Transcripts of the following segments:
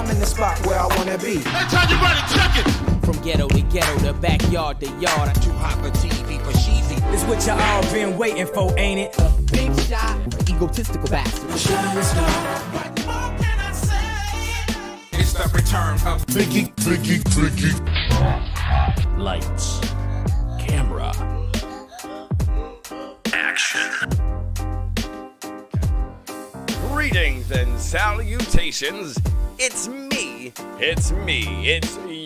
I'm in the spot where I wanna be. Anytime you ready, check it. From ghetto to ghetto, to backyard to yard. I'm too hot for TV, for cheesy. It's what y'all all been waiting for, ain't it? A big shot, egotistical bastard. Shining star. What more can I say? It's the return of BiGGiE. Lights, camera, action. Greetings and salutations. It's me, it's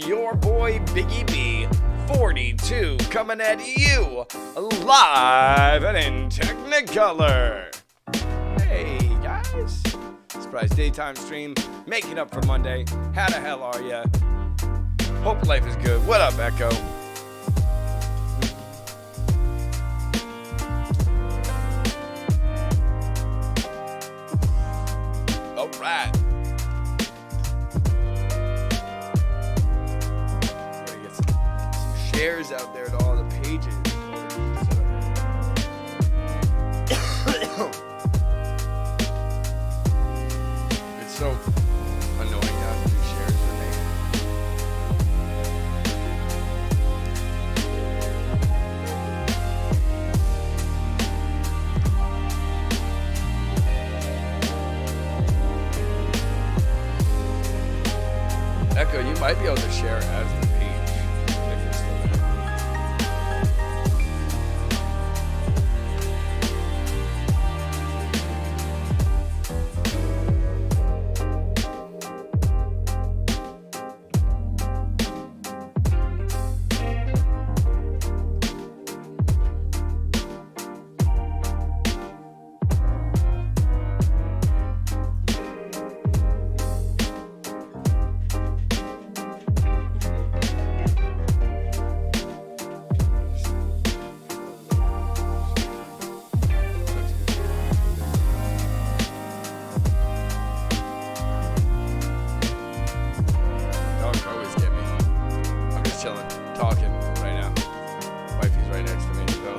your boy Biggie B, 42, coming at you live and in Technicolor. Hey guys, surprise daytime stream, making up for Monday. How the hell are ya? Hope life is good. What up, Echo? All right. Gotta get some shares out there to all the pages. It's so annoying not to do shares for me. Echo, you might be able to share as the page if it's still there. Dogs always get me. I'm just chilling, talking right now. Wifey's right next to me, so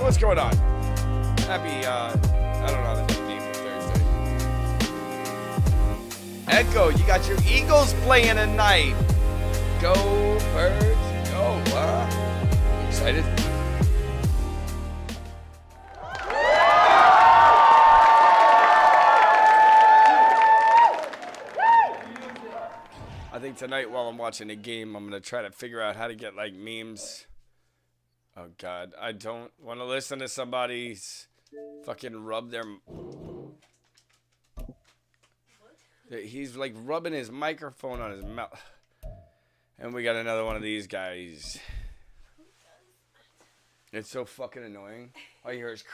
what's going on? Happy, I don't know the name for Thursday. Echo, you got your Eagles playing tonight. Go Birds, go, You excited? I think tonight while I'm watching the game, I'm going to try to figure out how to get like memes. Oh God, I don't want to listen to somebody's fucking rub their... He's like rubbing his microphone on his mouth. And we got another one of these guys. It's so fucking annoying. All you hear is...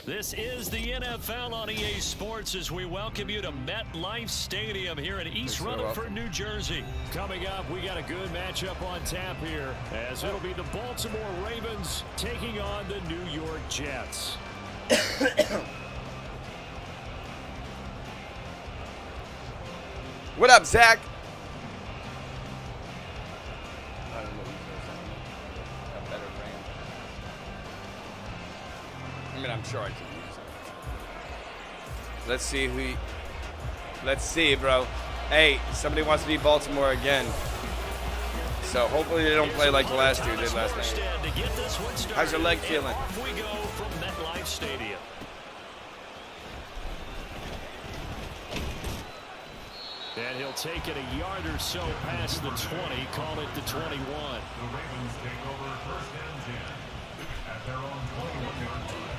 This is the NFL on EA Sports as we welcome you to MetLife Stadium here in East Rutherford, New Jersey. Coming up, we got a good matchup on tap here as it'll be the Baltimore Ravens taking on the New York Jets. What up, Zach? I don't know a better brand. I mean, I'm sure I can use it. Let's see who. Let's see, bro. Hey, somebody wants to be Baltimore again. So hopefully they don't play like the last dude did last night. How's your leg feeling? Off we go from MetLife Stadium. And he'll take it a yard or so past the 20, call it the 21. The Ravens take over first and 10 at their own 21-yard line.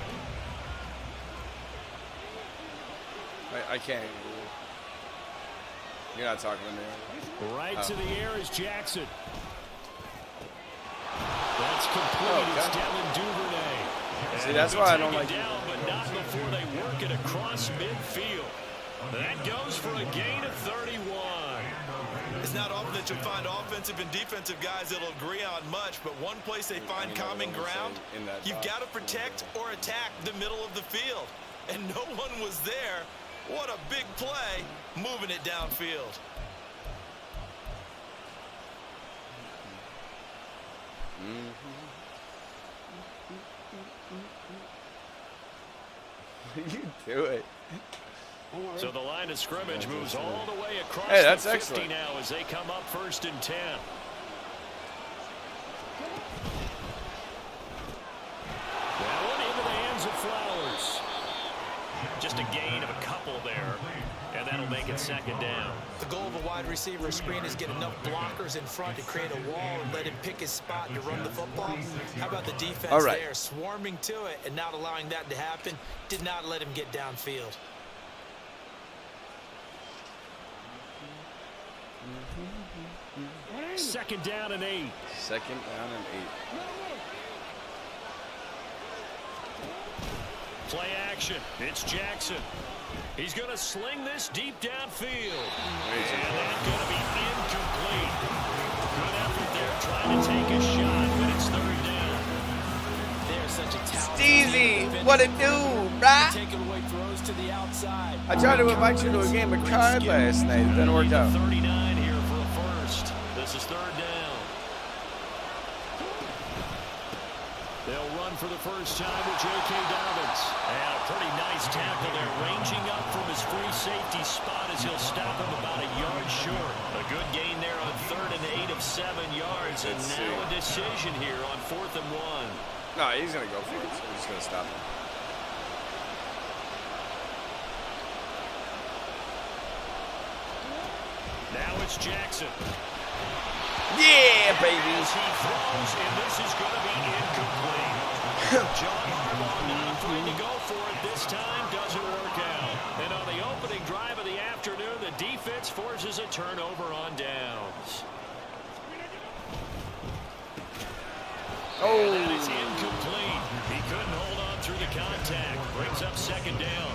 I can't. You're not talking to me. Right to the air is Jackson. That's complete. It's Devin Duvernay. See, that's why I don't like down, but not before they work it across midfield. That goes for a gain of 31. It's not often that you'll find offensive and defensive guys that'll agree on much, but one place they find common ground, you've got to protect or attack the middle of the field. And no one was there. What a big play, moving it downfield. You do it. So the line of scrimmage moves all the way across Hey, that's the 50 excellent. now as they come up 1st and 10. That one into the hands of Flowers. Just a gain of a couple there, and that'll make it 2nd down. The goal of a wide receiver screen is get enough blockers in front to create a wall and let him pick his spot to run the football. How about the defense there, swarming to it and not allowing that to happen? Did not let him get downfield. Second down and 8. 2nd down and 8. Play action. It's Jackson. He's going to sling this deep downfield. And that's going to be incomplete. Good effort there trying to take a shot, but it's 3rd down. They're such a talented Steezy, what it do, bruh? taking away throws to the outside. I tried to invite you to a game of card last night. It didn't work out. 39 here for a first. This is 3rd down. They'll run for the first time with J.K. Dobbins. And a pretty nice tackle there, ranging up from his free safety spot as he'll stop him about a yard short. A good gain there on 3rd and 8 of 7 yards. And now a decision here on 4th and 1. No, he's going to go for it. So he's just going to stop him. Now it's Jackson. Yeah, baby. As he throws, and this is going to be incomplete. John Harbaugh not trying to go for it this time, doesn't work out. And on the opening drive of the afternoon, the defense forces a turnover on downs. Oh. And that is incomplete. He couldn't hold on through the contact. Brings up 2nd down.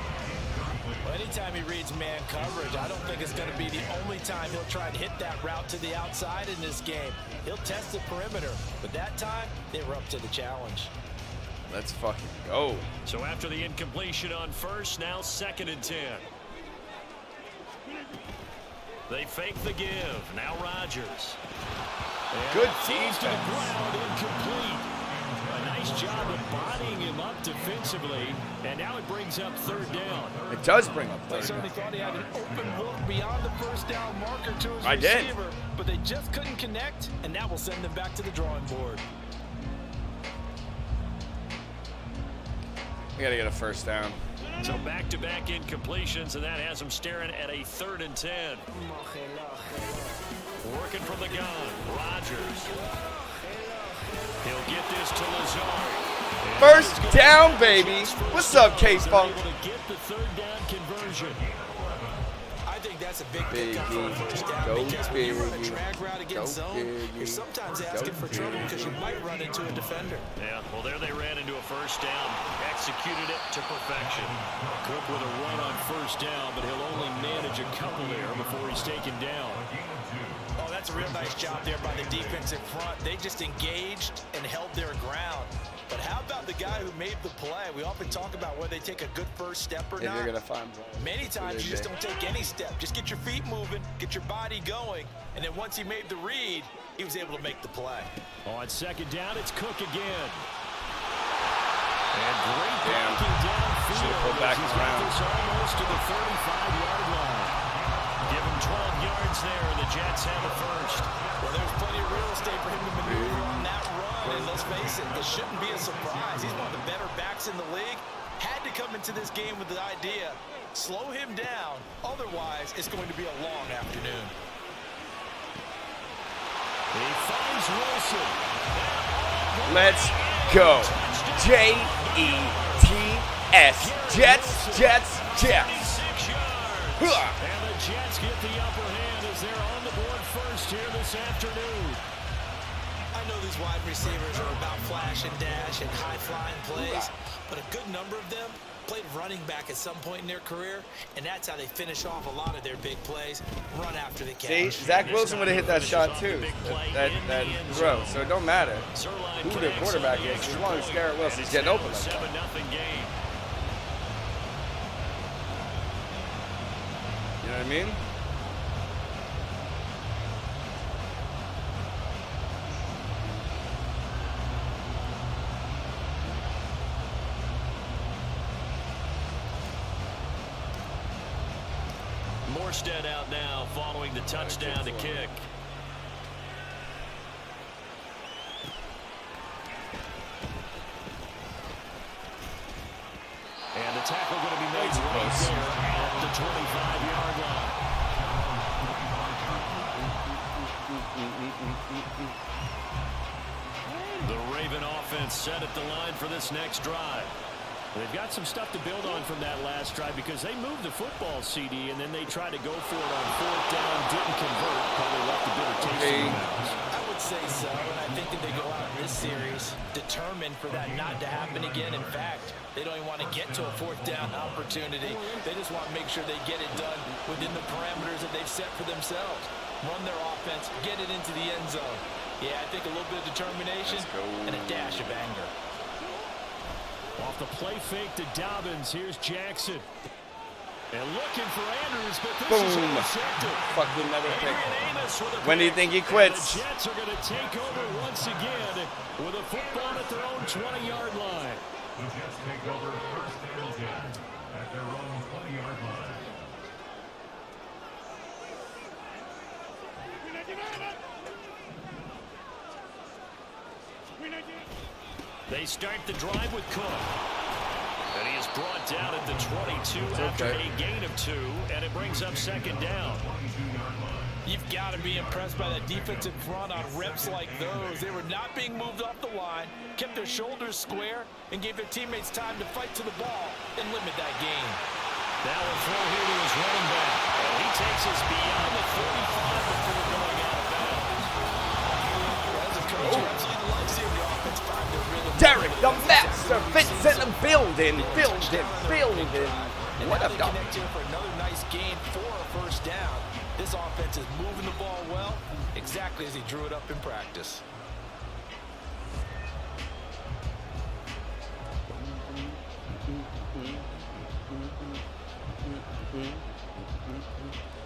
Well, anytime he reads man coverage, I don't think it's going to be the only time he'll try and hit that route to the outside in this game. He'll test the perimeter, but that time, they were up to the challenge. Let's fucking go. So after the incompletion on 1st, now 2nd and 10. They fake the give. Now Rodgers. And Good throws to the defense. ground, incomplete. A nice job of bodying him up defensively, and now it brings up 3rd down. It does bring up They 3rd certainly down. thought he had an open look beyond the first down marker to his I did. receiver, but they just couldn't connect, and that will send them back to the drawing board. We got to get a 1st down. So back-to-back incompletions, and that has him staring at a 3rd and 10. Working from the gun, Rodgers. He'll get this to Lazard. 1st down, baby. What's up, K-Funk? Able to get the 3rd down conversion. I think that's a big pickup for a first down, Go because when you run a BiGGiE. drag route Go against zone, BiGGiE. you're sometimes asking for trouble because you might run into a defender. Yeah, well, there they ran into a 1st down. Executed it to perfection. Cook with a run on 1st down, but he'll only manage a couple there before he's taken down. Oh, that's a real nice job there by the defensive front. They just engaged and held their ground. But how about the guy who made the play? We often talk about whether they take a good first step or If not. you're going to find Many times you just don't take any step. Just get your feet moving, get your body going, and then once he made the read, he was able to make the play. On 2nd down, it's Cook again. And great Damn. blocking downfield. Should've pulled back He's around. got this almost to the 35-yard line. Give him 12 yards there, and the Jets have a 1st. Well, there's plenty of real estate for him to maneuver on that run, and let's face it, this shouldn't be a surprise. He's one of the better backs in the league. Had to come into this game with the idea, slow him down, otherwise it's going to be a long afternoon. He finds Wilson. Let's go. J-E-T-S. Jets, Jets, Jets. 26 yards. And the Jets get the upper hand as they're on the board first here this afternoon. I know these wide receivers are about flash and dash and high-flying plays, but a good number of them played running back at some point in their career, and that's how they finish off a lot of their big plays, run after the See, catch. Zach Wilson would have hit that shot too. That throw. So it don't matter who the quarterback is. As long as Garrett Wilson's getting open like that. 7-0 game. You know what I mean? Morstead out now following the touchdown to kick. And the tackle going to be made right there at the 25-yard line. The Raven offense set at the line for this next drive. They've got some stuff to build on from that last drive because they moved the football, CD, and then they tried to go for it on 4th down, didn't convert, probably left a bitter taste in their mouths. I would say so, and I think that they go out in this series determined for that not to happen again. In fact, they don't even want to get to a 4th down opportunity. They just want to make sure they get it done within the parameters that they've set for themselves. Run their offense, get it into the end zone. Yeah, I think a little bit of determination and a dash of anger. Off the play fake to Dobbins, here's Jackson. And looking for Andrews, but this is intercepted. Fucking never pick. When do you think he quits? The Jets are going to take over once again with a football at their own 20-yard line. The Jets take over 1st and 10 at their own 20-yard line. They start the drive with Cook. And he is brought down at the 22 after a gain of 2, and it brings up 2nd down. You've got to be impressed by that defensive front on reps like those. They were not being moved off the line, kept their shoulders square, and gave their teammates time to fight to the ball and limit that gain. Now a throw here to his running back. And he takes us beyond the 45 before going out of bounds. As a coach, you absolutely love seeing the offense find their rhythm. Derek, the master, fits in the building. What up, dog? Connect here for another nice gain for a 1st down. This offense is moving the ball well, exactly as he drew it up in practice.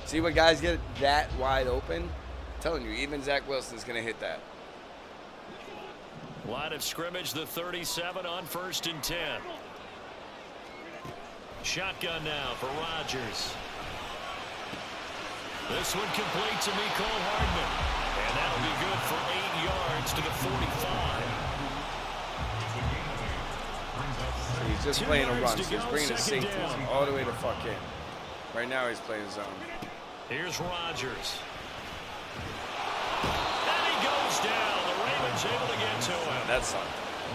See when guys get that wide open? I'm telling you, even Zach Wilson's going to hit that. Line of scrimmage, the 37 on 1st and 10. Shotgun now for Rodgers. This one complete to Mecole Hardman. And that'll be good for 8 yards to the 45. He's just playing a run. So he's bringing the safety all the way to fuck in. Right now he's playing zone. Here's Rodgers. And he goes down. The Ravens able to get to him. That's something.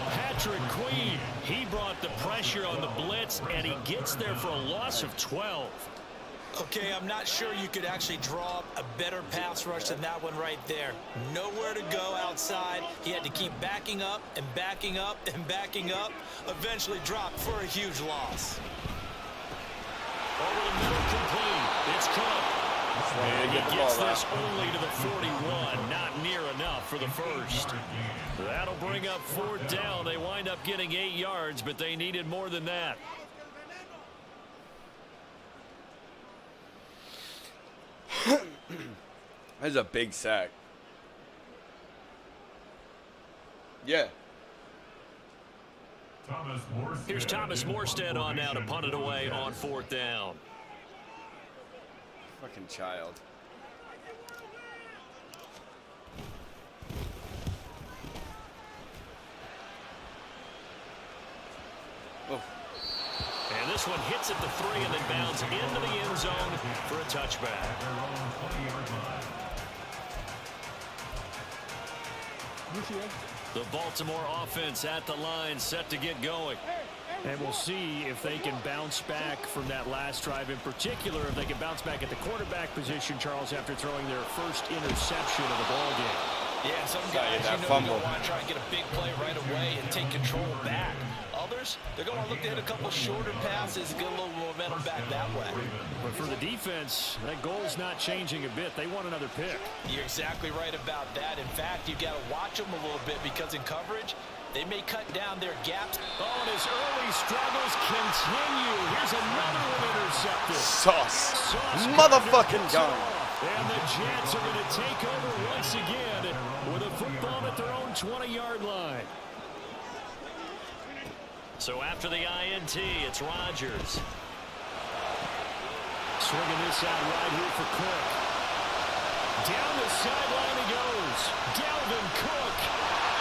Patrick Queen, he brought the pressure on the blitz, and he gets there for a loss of 12. Okay, I'm not sure you could actually draw up a better pass rush than that one right there. Nowhere to go outside. He had to keep backing up and backing up and backing up. Eventually dropped for a huge loss. Over the middle complete. It's Cook. And he gets this only to the 41. Not near enough for the first. That'll bring up 4th down. They wind up getting 8 yards, but they needed more than that. That's a big sack. Yeah. Here's Thomas Morstead on now to punt it away on 4th down. Fucking child. Oh. And this one hits at the 3 and then bounds into the end zone for a touchback. The Baltimore offense at the line, set to get going. And we'll see if they can bounce back from that last drive. In particular, if they can bounce back at the quarterback position, Charles, after throwing their first interception of the ball game. Yeah, some guys, you know, you want to try and get a big play right away and take control back. Others, they're going to look to hit a couple shorter passes and get a little momentum back that way. But for the defense, that goal's not changing a bit. They want another pick. You're exactly right about that. In fact, you've got to watch them a little bit because in coverage, they may cut down their gaps. Oh, and his early struggles continue. Here's another one intercepted. Sauce motherfucking gone. And the Jets are going to take over once again with a football at their own 20-yard line. So after the INT, it's Rodgers. Swinging this out right here for Cook. Down the sideline he goes. Dalvin Cook.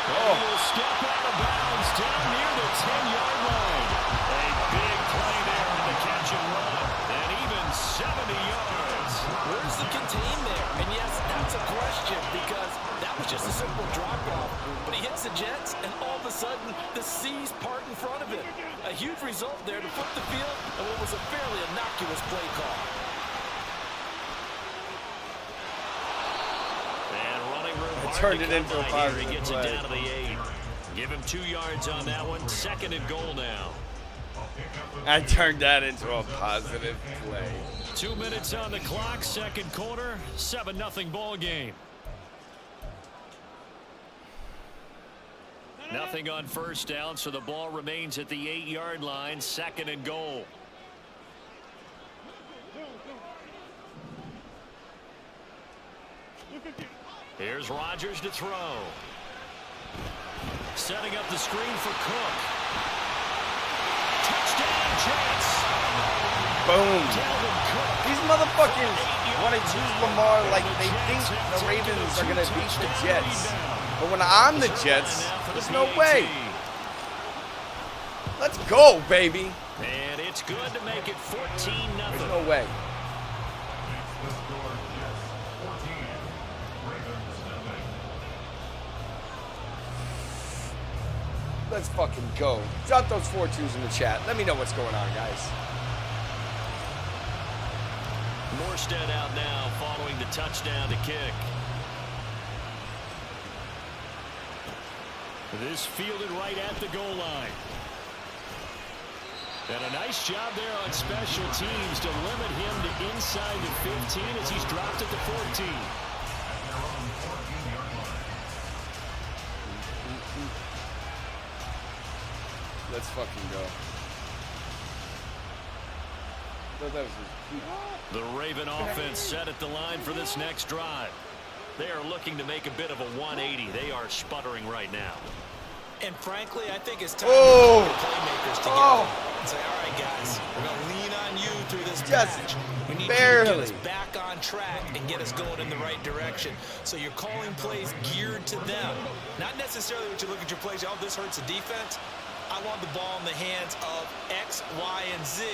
And he will step out of bounds down near the 10-yard line. A big play there on the catch and run. And even 70 yards. Where's the contain there? And yes, that's a question because that was just a simple drop-off. But he hits the Jets, and all of a sudden, the seas part in front of him. A huge result there to flip the field and what was a fairly innocuous play call. Turned it into a positive He gets play. it down to the 8. Give him 2 yards on that one. 2nd and goal now. I turned that into a positive play. 2 minutes on the clock. 2nd quarter. 7-0 ball game. Nothing on first down, so the ball remains at the 8-yard line. 2nd and goal. Here's Rodgers to throw. Setting up the screen for Cook. Touchdown, Jets. Boom. Dalvin Cook. These motherfuckers want to use Lamar like they think the Ravens are going to beat the Jets. But when I'm the Jets, there's no way. Let's go, baby. And it's good to make it 14-0. There's no way. Let's fucking go. Drop those 4-2s in the chat. Let me know what's going on, guys. Morstead out now following the touchdown to kick. This fielded right at the goal line. And a nice job there on special teams to limit him to inside the 15 as he's dropped at the 14. Let's fucking go. The Raven offense set at the line for this next drive. They are looking to make a bit of a 180. They are sputtering right now. And frankly, I think it's time to get the playmakers together and say, all right, guys, we're going to lean on you through this match. We need you to get us back on track and get us going in the right direction. So you're calling plays geared to them. Not necessarily when you look at your plays, oh, this hurts the defense. I want the ball in the hands of X, Y, and Z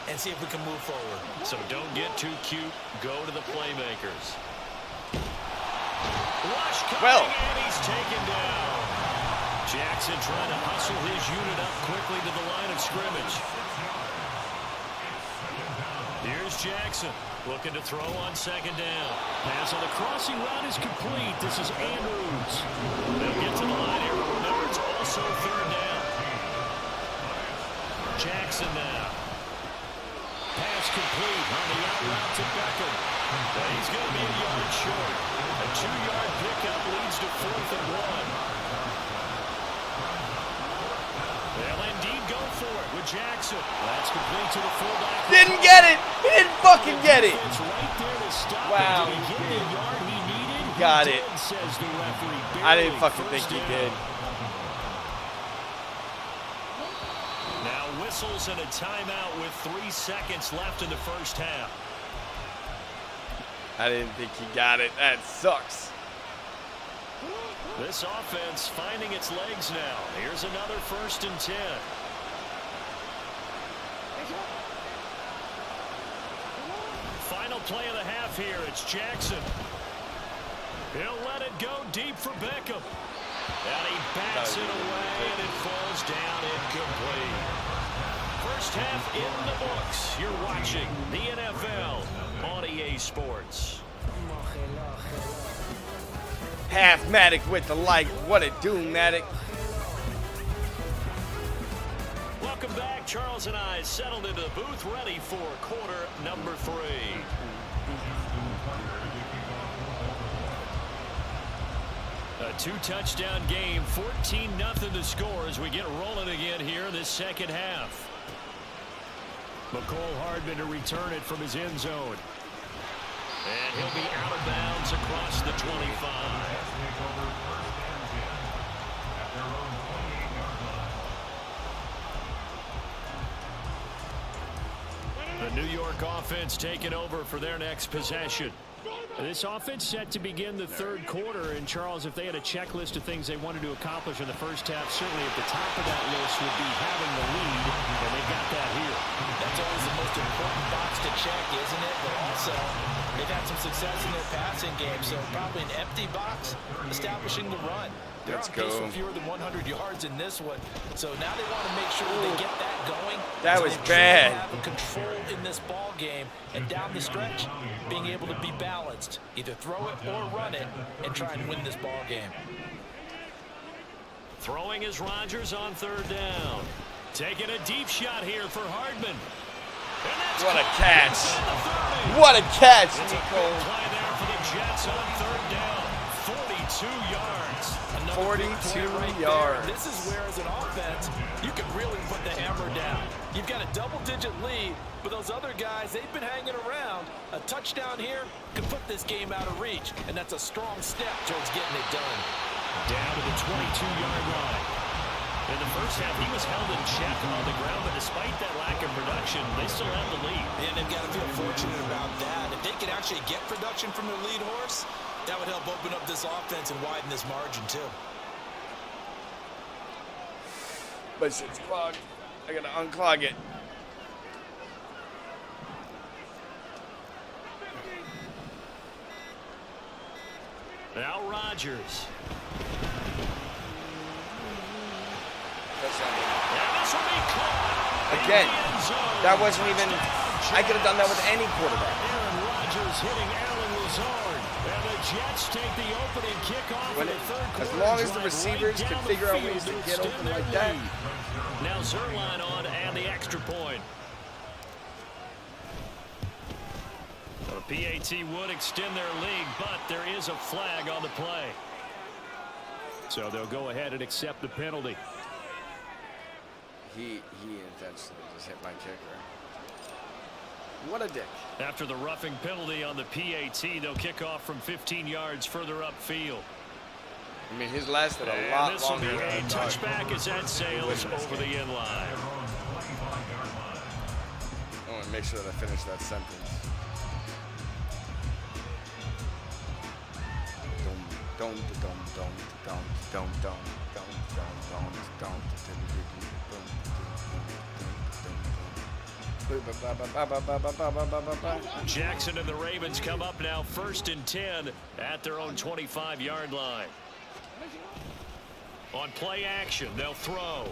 and see if we can move forward. So don't get too cute. Go to the playmakers. Rush coming, and he's taken down. Jackson trying to hustle his unit up quickly to the line of scrimmage. Here's Jackson looking to throw on 2nd down. Pass on the crossing route is complete. This is Andrews. They'll get to the line here. Remember, it's also 3rd down. Jackson now. Pass complete on the out route to Beckham. But he's going to be a yard short. A 2-yard pickup leads to 4th and 1. They'll indeed go for it with Jackson. That's complete to the fullback. Didn't get it. He didn't fucking get it. It's right there to stop. Wow. Did he get the yard he needed? Got He it. did, says the referee. I didn't Barely. fucking think First he down. did. Now whistles and a timeout with 3 seconds left in the first half. I didn't think he got it. That sucks. This offense finding its legs now. Here's another 1st and 10. Final play of the half here. It's Jackson. He'll let it go deep for Beckham. And he bats it away, and it falls down incomplete. First half in the books. You're watching the NFL on EA Sports. Half Matic with the like. What it do, Matic? Welcome back. Charles and I settled into the booth, ready for quarter number 3. A 2-touchdown game, 14-0 to score as we get rolling again here in this second half. McCole Hardman to return it from his end zone. And he'll be out of bounds across the 25. The New York offense taking over for their next possession. This offense set to begin the third quarter. And, Charles, if they had a checklist of things they wanted to accomplish in the first half, certainly at the top of that list would be having the lead, and they got that here. That's always the most important box to check, isn't it? But also, they've had some success in their passing game, so probably an empty box, establishing the run. They're on pace for fewer than 100 yards in this one, so now they want to make sure that they get that going. That was bad. Have control in this ball game, and down the stretch, being able to be balanced, either throw it or run it, and try and win this ball game. Throwing is Rodgers on third down. Taking a deep shot here for Hardman. What a catch! What a catch, It's a Nico! big play there for the Jets on third down. 42 yards. 42 yards. This is where, as an offense, you can really put the hammer down. You've got a double-digit lead, but those other guys, they've been hanging around. A touchdown here could put this game out of reach, and that's a strong step towards getting it done. Down to the 22-yard line. In the first half, he was held in check on the ground, but despite that lack of production, they still have the lead. And they've got to feel fortunate about that. If they could actually get production from their lead horse, that would help open up this offense and widen this margin, too. But it's clogged. I gotta unclog it. Now Rodgers. Again, that wasn't even, I could have done that with any quarterback. Aaron Rodgers hitting Allen Lazard. And the Jets take the opening kickoff in the third quarter. As long as the receivers can figure out ways to get open like that. Now Zerline on and the extra point. The PAT would extend their lead, but there is a flag on the play. So they'll go ahead and accept the penalty. He intentionally just hit my kicker. What a dick. After the roughing penalty on the PAT, they'll kick off from 15 yards further upfield. I mean, his lasted a lot longer than I thought. Touchback as that sails over the end line. I want to make sure that I finish that sentence. Jackson and the Ravens come up now 1st and 10 at their own 25-yard line. On play action, they'll throw.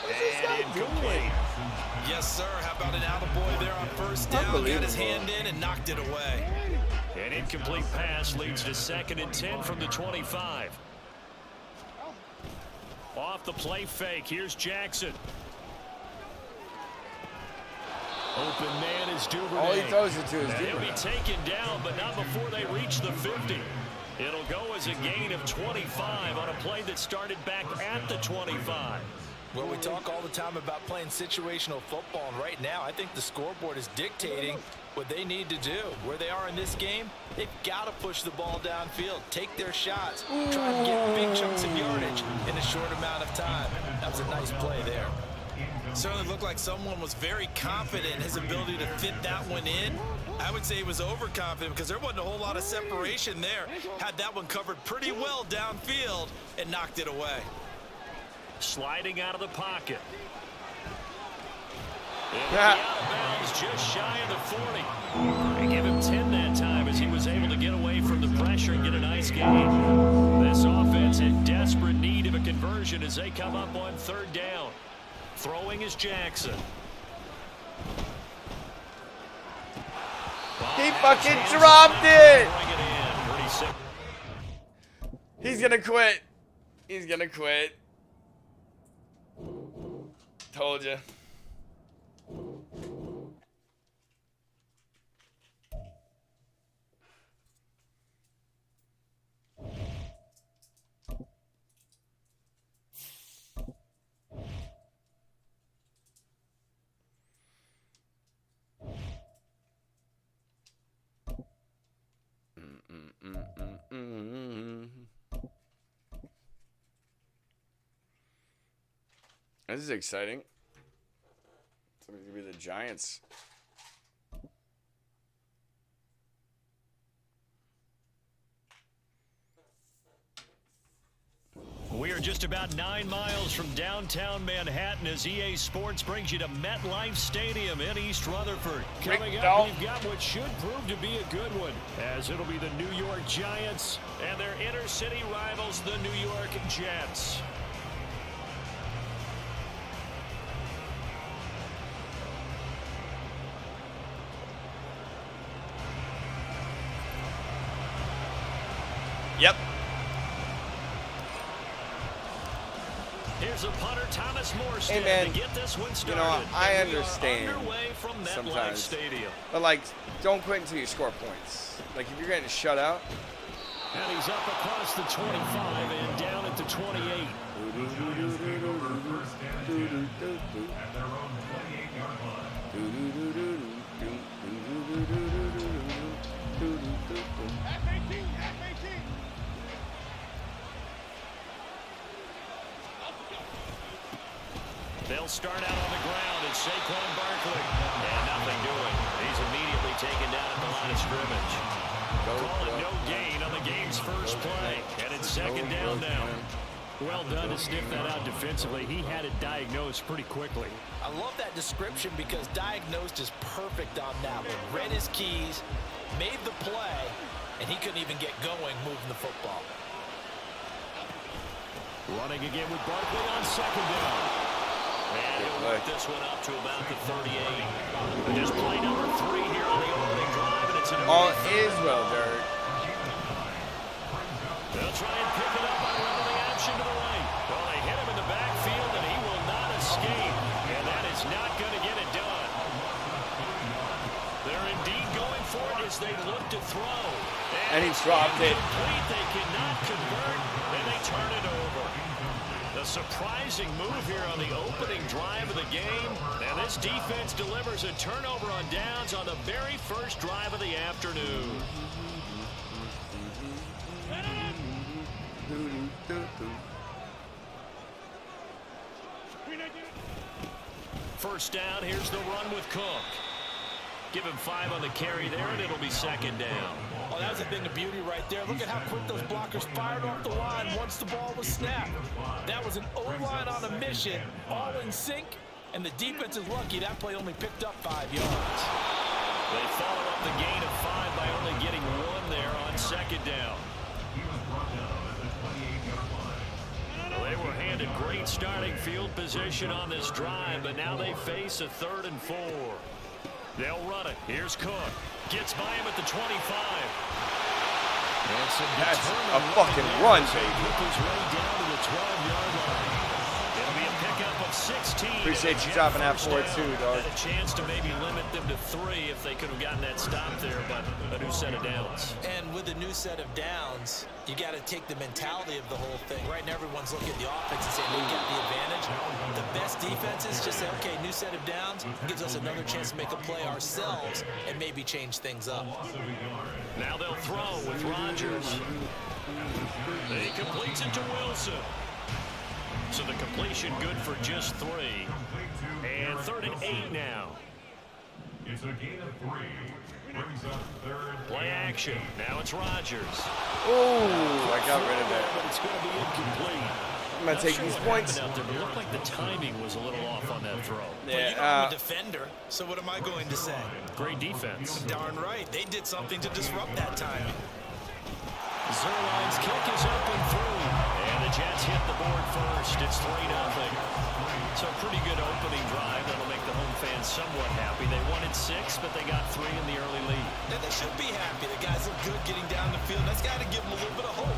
And incomplete. Yes, sir. How about an attaboy there on first down? Got his hand in and knocked it away. An incomplete pass leads to 2nd and 10 from the 25. Off the play fake, here's Jackson. Open man is Duvernay. All he throws it to is Duvernay. He'll Duvernay. be taken down, but not before they reach the 50. It'll go as a gain of 25 on a play that started back at the 25. Well, we talk all the time about playing situational football, and right now I think the scoreboard is dictating what they need to do. Where they are in this game, they've got to push the ball downfield, take their shots, try and get big chunks of yardage in a short amount of time. That was a nice play there. Certainly looked like someone was very confident in his ability to fit that one in. I would say he was overconfident because there wasn't a whole lot of separation there. Had that one covered pretty well downfield and knocked it away. Sliding out of the pocket. Out of bounds, just shy of the 40. They give him 10 that time as he was able to get away from the pressure and get a nice gain. This offense in desperate need of a conversion as they come up on 3rd down. Throwing is Jackson. He fucking dropped it. He's gonna quit. He's gonna quit. Told you. This is exciting. Somebody's gonna be the Giants. We are just about 9 miles from downtown Manhattan as EA Sports brings you to MetLife Stadium in East Rutherford. Coming up, we've got what should prove to be a good one, as it'll be the New York Giants and their inner-city rivals, the New York Jets. Yep. Here's a punter, Thomas Morstead, hey man, to get this one started. You know, I understand from sometimes, Stadium. But like, don't quit until you score points. Like, if you're getting shut out. And he's up across the 25 and down at the 28. They'll start out on the ground. It's Saquon Barkley. And nothing doing. He's immediately taken down at the line of scrimmage. Call it no gain on the game's first play. And it's second down now. Well done to sniff that out defensively. He had it diagnosed pretty quickly. I love that description because diagnosed is perfect on that one. Read his keys, made the play, and he couldn't even get going moving the football. Running again with Barkley on second down. And he'll work this one up to about the 38. Just play number 3 here on the opening drive, and it's an all is well, Derek. They'll try and pick it up on the action to the right. Well, they hit him in the backfield, and he will not escape. And that is not going to get it done. They're indeed going for it as they look to throw. And he's dropped it. They cannot convert, and they turn it over. A surprising move here on the opening drive of the game. And this defense delivers a turnover on downs on the very first drive of the afternoon. First down, here's the run with Cook. Give him 5 on the carry there, and it'll be second down. Oh, that was a thing of beauty right there. Look at how quick those blockers fired off the line once the ball was snapped. That was an O-line on a mission, all in sync, and the defense is lucky that play only picked up 5 yards. They follow up the gain of 5 by only getting 1 there on second down. Well, they were handed great starting field position on this drive, but now they face a 3rd and 4. They'll run it. Here's Cook. Gets by him at the 25. That's a fucking run, baby. His way down to the 12-yard line. It'll be a pickup of 16. Appreciate you dropping that for it too, dog. Had a chance to maybe limit them to 3 if they could have gotten that stop there, but a new set of downs. And with a new set of downs, you got to take the mentality of the whole thing. Right now, everyone's looking at the offense and saying they got the advantage. The best defenses just say, okay, new set of downs gives us another chance to make a play ourselves and maybe change things up. Now they'll throw with Rodgers. He completes it to Wilson. So the completion good for just 3. And 3rd and 8 now. It's a gain of 3. Brings up 3rd. Play action. Now it's Rodgers. Oh, I got rid of it. But it's going to be incomplete. I'm going to take these points. Out there, but it looked like the timing was a little off on that throw. Yeah, I'm a defender, so what am I going to say? Great defense. Darn right. They did something to disrupt that timing. Zerline's kick is up and through. And the Jets hit the board first. It's 3-0. So a pretty good opening drive. That'll make the home fans somewhat happy. They wanted 6, but they got 3 in the early lead. And they should be happy. The guys look good getting down the field. That's got to give them a little bit of hope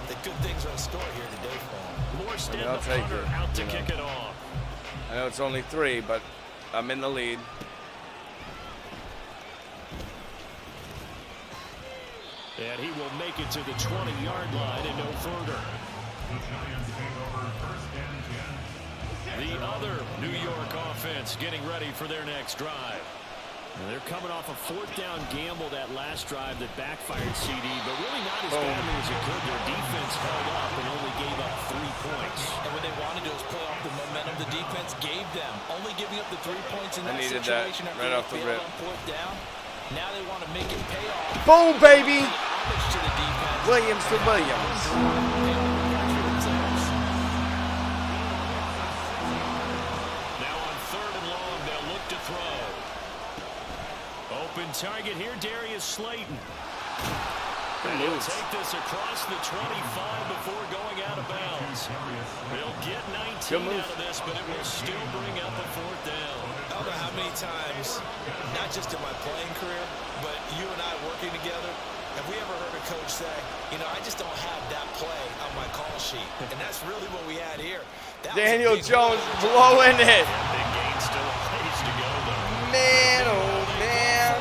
that good things are in store here today for them. Morstead, the punter, out to kick it off. I know it's only 3, but I'm in the lead. And he will make it to the 20-yard line and no further. The other New York offense getting ready for their next drive. And they're coming off a 4th down gamble that last drive that backfired CD, but really not as badly as it could. Their defense held up and only gave up 3 points. And what they wanted to do is play off the momentum the defense gave them. Only giving up the 3 points in I that needed situation that after right off the they failed rip. on 4th down. Now they want to make it pay off. Boom, baby! Homage to the defense. Williams to Williams. Now on 3rd and long, they'll look to throw. Open target here, Darius Slayton. And he'll take this across the 25 before going out of bounds. They'll get 19 out of this, but it will still bring up a 4th down. I don't know how many times, not just in my playing career, but you and I working together, have we ever heard a coach say, you know, I just don't have that play on my call sheet. And that's really what we had here. Daniel Jones blowing it. Big gain still a ways to go, though. Man, oh man.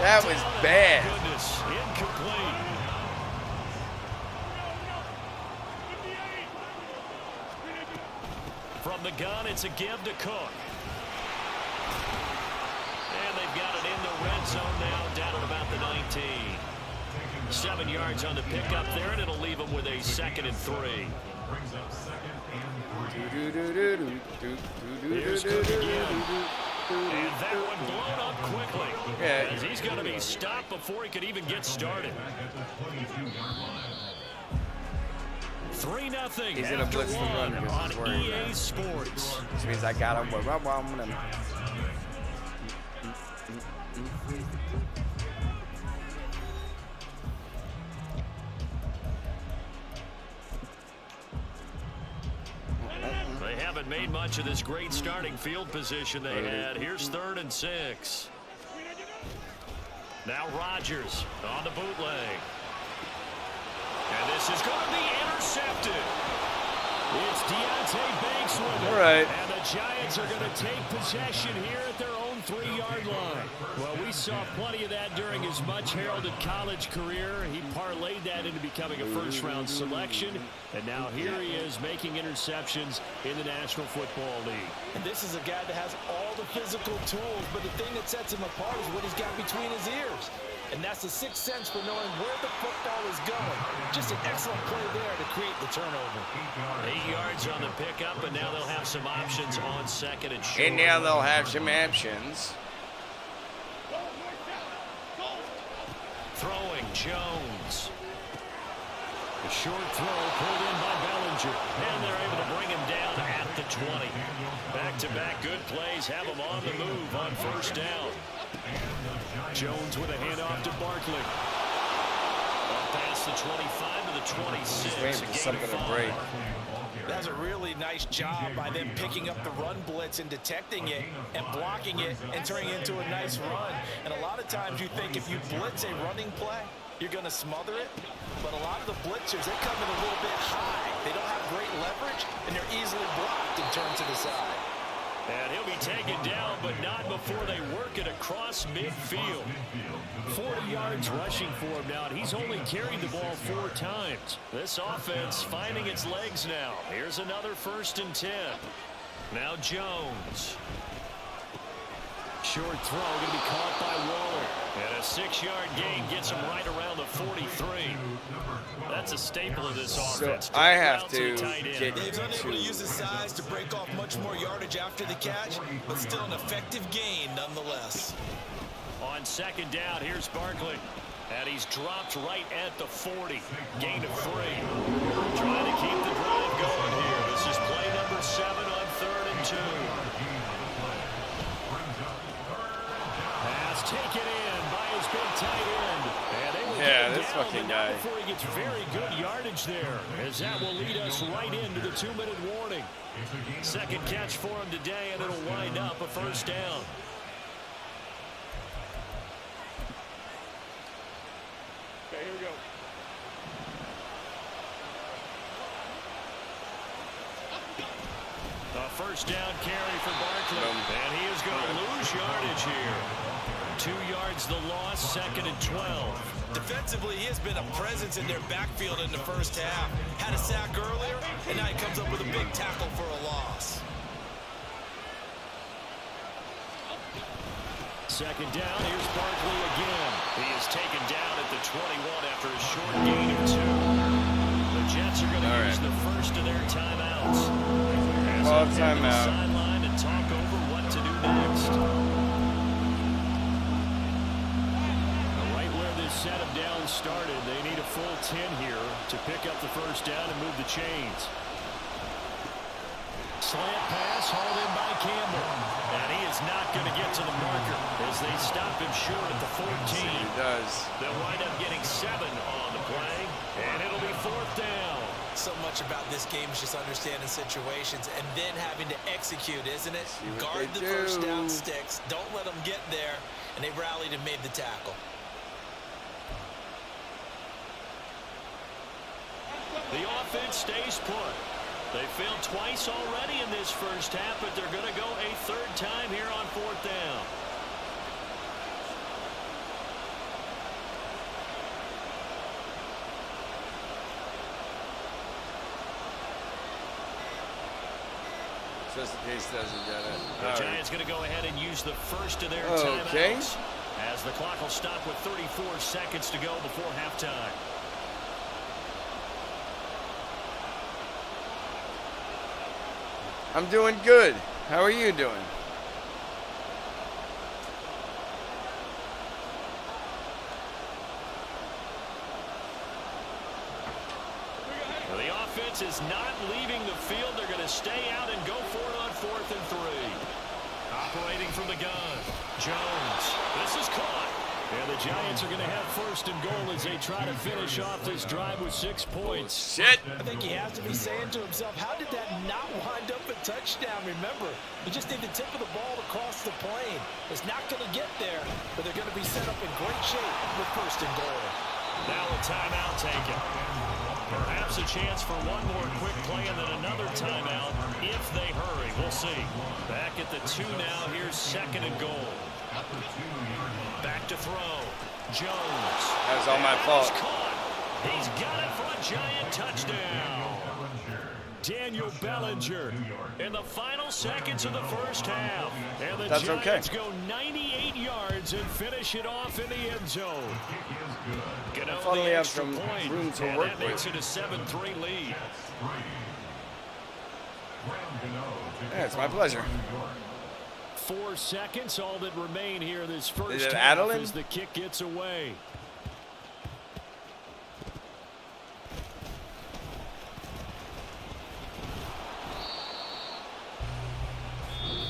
That was bad. Goodness, incomplete. From the gun, it's a give to Cook. And they've got it in the red zone now, down at about the 19. 7 yards on the pickup there, and it'll leave them with a 2nd and 3. Brings up 2nd and 3. Here's Cook again. And that one blown up quickly. Yeah. As he's going to be stopped before he could even get started. 3-0 He's in a after blitz to run one because on he's wearing EA that. Sports. Which means I got him where I want him. They haven't made much of this great starting field position they had. Here's 3rd and 6. Now Rodgers on the bootleg. And this is going to be intercepted. It's Deontay Banks with it. All right. And the Giants are going to take possession here at their own 3-yard line. Well, we saw plenty of that during his much-heralded college career. He parlayed that into becoming a first-round selection. And now here he is making interceptions in the National Football League. And this is a guy that has all the physical tools, but the thing that sets him apart is what he's got between his ears. And that's the 6th sense for knowing where the football is going. Just an excellent play there to create the turnover. 8 yards on the pickup, and now they'll have some options on 2nd and short. And now they'll have some options. Throwing Jones. A short throw pulled in by Bellinger. And they're able to bring him down at the 20. Back-to-back good plays have him on the move on 1st down. Jones with a handoff to Barkley. Past the 25 to the 26. Just waiting for something to break. That's a really nice job by them picking up the run blitz and detecting it and blocking it and turning it into a nice run. And a lot of times you think if you blitz a running play, you're going to smother it. But a lot of the blitzers, they come in a little bit high. They don't have great leverage, and they're easily blocked and turned to the side. And he'll be taken down, but not before they work it across midfield. 40 yards rushing for him now, and he's only carried the ball 4 times. This offense finding its legs now. Here's another 1st and 10. Now Jones. Short throw going to be caught by Waller. And a 6-yard gain gets him right around the 43. That's a staple of this offense. I have to get Dave's unable to use his size to break off much more yardage after the catch, but still an effective gain nonetheless. On 2nd down, here's Barkley. And he's dropped right at the 40. Gain of 3. Trying to keep the drive going here. This is play number 7 on 3rd and 2. Pass taken in by his big tight end. And they will get this down, fucking but not guy. before he gets very good yardage there, as that will lead us right into the 2-minute warning. 2nd catch for him today, and it'll wind up a 1st down. Okay, here we go. A 1st down carry for Barkley. And he is going to lose yardage here. 2 yards the loss, 2nd and 12. Defensively, he has been a presence in their backfield in the 1st half. Had a sack earlier, and now he comes up with a big tackle for a loss. Second down, here's Barkley again. He is taken down at the 21 after a short gain of 2. The Jets are going to use the first of their timeouts. Call timeout. Sideline and talk over what to do next. Right where this set of downs started, they need a full 10 here to pick up the first down and move the chains. Slant pass hauled in by Campbell. And he is not going to get to the marker as they stop him short at the 14. He does. They'll wind up getting 7 on the play, and it'll be 4th down. So much about this game is just understanding situations and then having to execute, isn't it? Guard the first down sticks. Don't let them get there. And they rallied and made the tackle. The offense stays put. They failed twice already in this first half, but they're going to go a 3rd time here on 4th down. Just in case doesn't get it. The Giants going to go ahead and use the first of their timeouts as the clock will stop with 34 seconds to go before halftime. I'm doing good. How are you doing? Well, the offense is not leaving the field. They're going to stay out and go for it on 4th and 3. Operating from the gun, Jones. This is caught. And the Giants are going to have 1st and goal as they try to finish off this drive with 6 points. Shit. I think he has to be saying to himself, how did that not wind up a touchdown? Remember, you just need the tip of the ball to cross the plane. It's not going to get there, but they're going to be set up in great shape with 1st and goal. Now a timeout taken. Perhaps a chance for one more quick play and then another timeout if they hurry. We'll see. Back at the 2 now. Here's 2nd and goal. Back to throw. Jones. That was all my fault. He's got it for a Giant touchdown. Daniel Bellinger in the final seconds of the first half. And the Giants go 98 yards and finish it off in the end zone. I finally have some room to work with. That makes it a 7-3 lead. Yeah, it's my pleasure. 4 seconds, all that remain here this first half Adeline? as the kick gets away.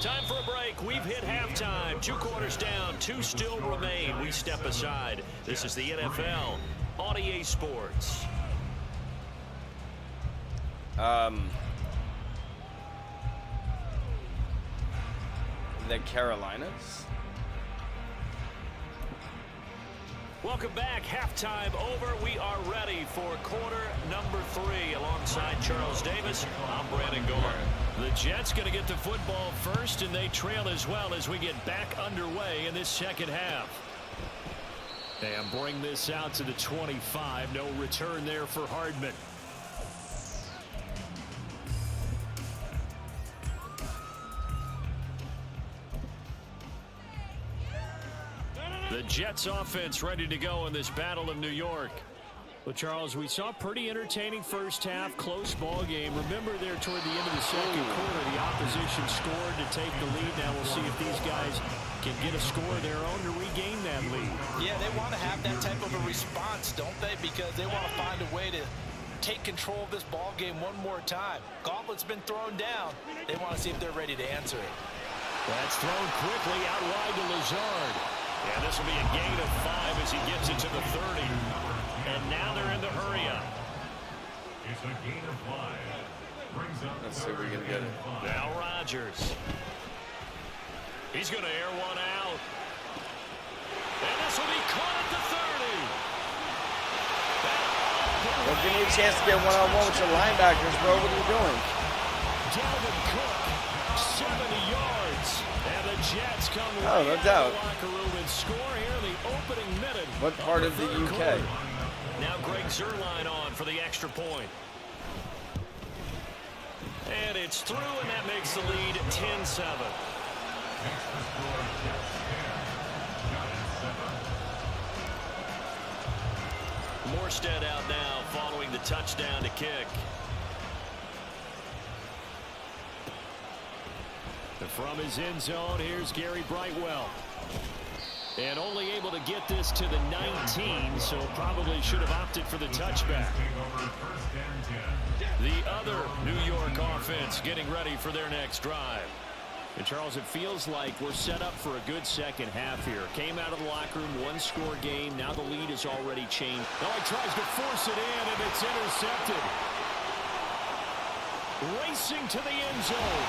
Time for a break. We've hit halftime. 2 quarters down, 2 still remain. We step aside. This is the NFL on EA Sports. The Carolinas. Welcome back. Halftime over. We are ready for quarter number 3 alongside Charles Davis. I'm Brandon Gore. The Jets going to get the football first, and they trail as well as we get back underway in this second half. And bring this out to the 25. No return there for Hardman. The Jets offense ready to go in this Battle of New York. Well, Charles, we saw a pretty entertaining first half, close ball game. Remember there toward the end of the second quarter, the opposition scored to take the lead. Now we'll see if these guys can get a score of their own to regain that lead. Yeah, they want to have that type of a response, don't they? Because they want to find a way to take control of this ball game one more time. Gauntlet's been thrown down. They want to see if they're ready to answer it. That's thrown quickly out wide to Lazard. And this will be a gain of 5 as he gets it to the 30. And now they're in the hurry-up. It's a gain of 5. Let's see if we can get it. Now Rodgers. He's going to air one out. And this will be caught at the 30. Don't give me a chance to get one-on-one with your linebackers, bro. What are you doing? Dalvin Cook, 70 yards. And the Jets come no doubt. out of the locker room and score here in the opening minute. What part of the UK? Now Greg Zuerlein on for the extra point. And it's through, and that makes the lead 10-7. Morstead out now following the touchdown to kick. From his end zone, here's Gary Brightwell. And only able to get this to the 19, so probably should have opted for the touchback. The other New York offense getting ready for their next drive. And Charles, it feels like we're set up for a good second half here. Came out of the locker room, one-score game. Now the lead is already changed. Oh, he tries to force it in, and it's intercepted. Racing to the end zone.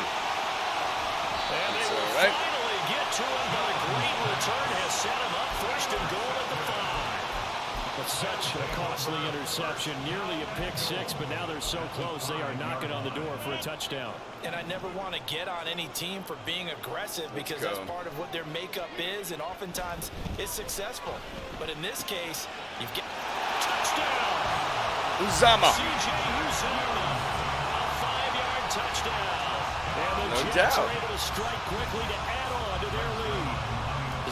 And they will finally get to him, but a great return has set him up first and goal at the 5. But such a costly interception, nearly a pick six, but now they're so close they are knocking on the door for a touchdown. And I never want to get on any team for being aggressive because that's part of what their makeup is, and oftentimes it's successful. But in this case, you've got touchdown. Uzama. C.J. Uzama, a 5-yard touchdown. And the Jets are able to strike quickly to add on to their lead.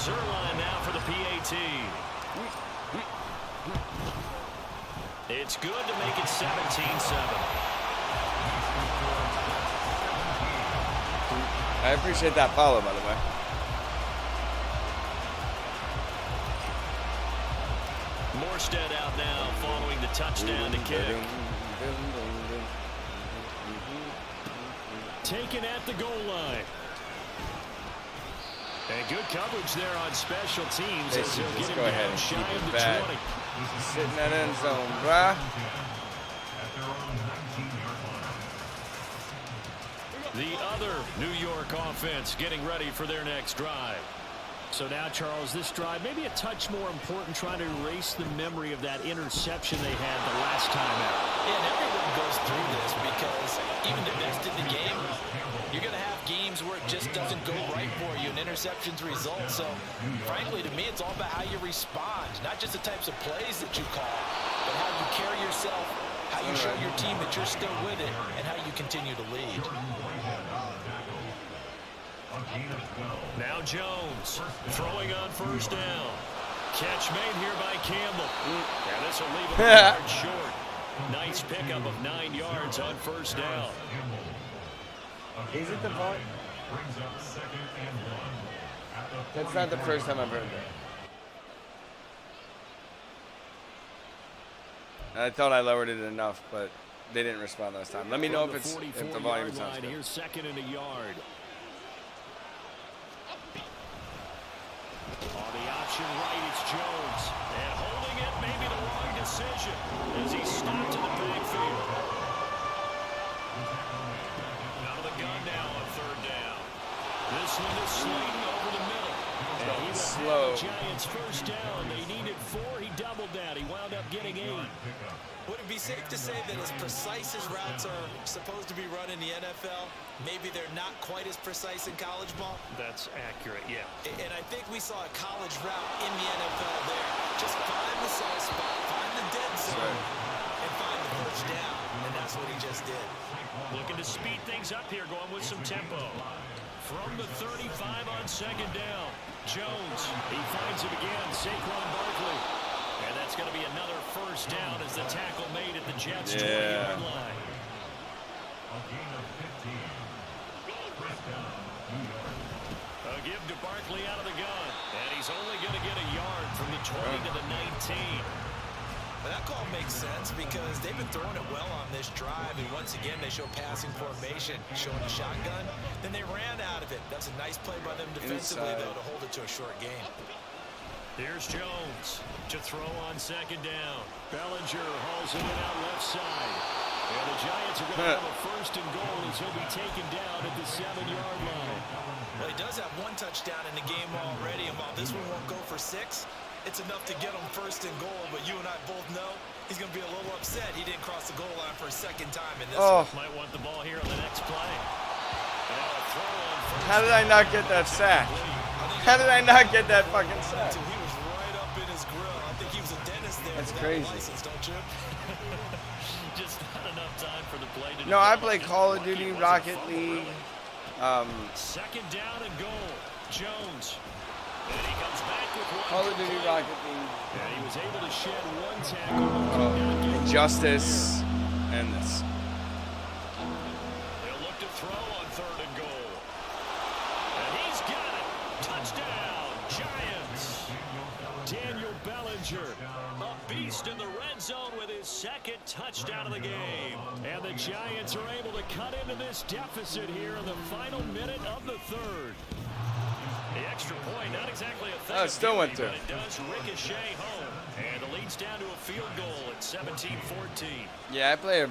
Zerline now for the PAT. It's good to make it 17-7. I appreciate that follow, by the way. Morstead out now following the touchdown to kick. Taken at the goal line. And good coverage there on special teams as he'll get him down shy of the 20. Sitting in that end zone, bruh. The other New York offense getting ready for their next drive. So now, Charles, this drive maybe a touch more important, trying to erase the memory of that interception they had the last time out. Yeah, and everyone goes through this because even the best in the game, you're going to have games where it just doesn't go right for you and interceptions result. So, frankly, to me, it's all about how you respond, not just the types of plays that you call, but how you carry yourself, how you show your team that you're still with it, and how you continue to lead. Now Jones throwing on first down. Catch made here by Campbell. Yeah, this will leave him a yard short. Nice pickup of 9 yards on first down. Is it the ball? That's not the first time I've heard that. I thought I lowered it enough, but they didn't respond last time. Let me know if the volume sounds good. Here's second and a yard. On the option right, it's Jones. And holding it, maybe the wrong decision as he stopped in the backfield. Out of the gun now on third down. This one is Slayton over the middle. And he slow. the Giants first down. They needed 4. He doubled that. He wound up getting 8. Would it be safe to say that as precise as routes are supposed to be run in the NFL, maybe they're not quite as precise in college ball? That's accurate, yeah. And I think we saw a college route in the NFL there. Just find the soft spot, find the dead zone, and find the first down. And that's what he just did. Looking to speed things up here, going with some tempo. From the 35 on second down, Jones, he finds him again, Saquon Barkley. And that's going to be another first down as the tackle made at the Jets' 20-yard line. A give to Barkley out of the gun. And he's only going to get a yard from the 20 to the 19. But that call makes sense because they've been throwing it well on this drive. And once again, they show passing formation, showing a shotgun. Then they ran out of it. That's a nice play by them defensively, though, to hold it to a short game. Here's Jones to throw on second down. Bellinger hauls it out left side. And the Giants are going to have a first and goal as he'll be taken down at the 7-yard line. Well, he does have 1 touchdown in the game already, and while this one won't go for 6, it's enough to get him first and goal. But you and I both know he's going to be a little upset he didn't cross the goal line for a second time in this one. Might want the ball here on the next play. How did I not get that sack? How did I not get that fucking sack? He was right up in his grill. I think he was a dentist there. That's crazy. License, don't you? Just not enough time for the play to No, I play Call of Duty, Rocket League. Second down and goal. Jones. And he comes back with one. Call of Duty Rocket League. And he was able to shed one tackle. Injustice and this. They'll look to throw on 3rd and goal. And he's got it. Touchdown, Giants. Daniel Bellinger, a beast in the red zone with his 2nd touchdown of the game. And the Giants are able to cut into this deficit here in the final minute of the 3rd. The extra point, not exactly a thing. Oh, it still went through. But it does ricochet home. And the lead's down to a field goal at 17-14. Yeah, I play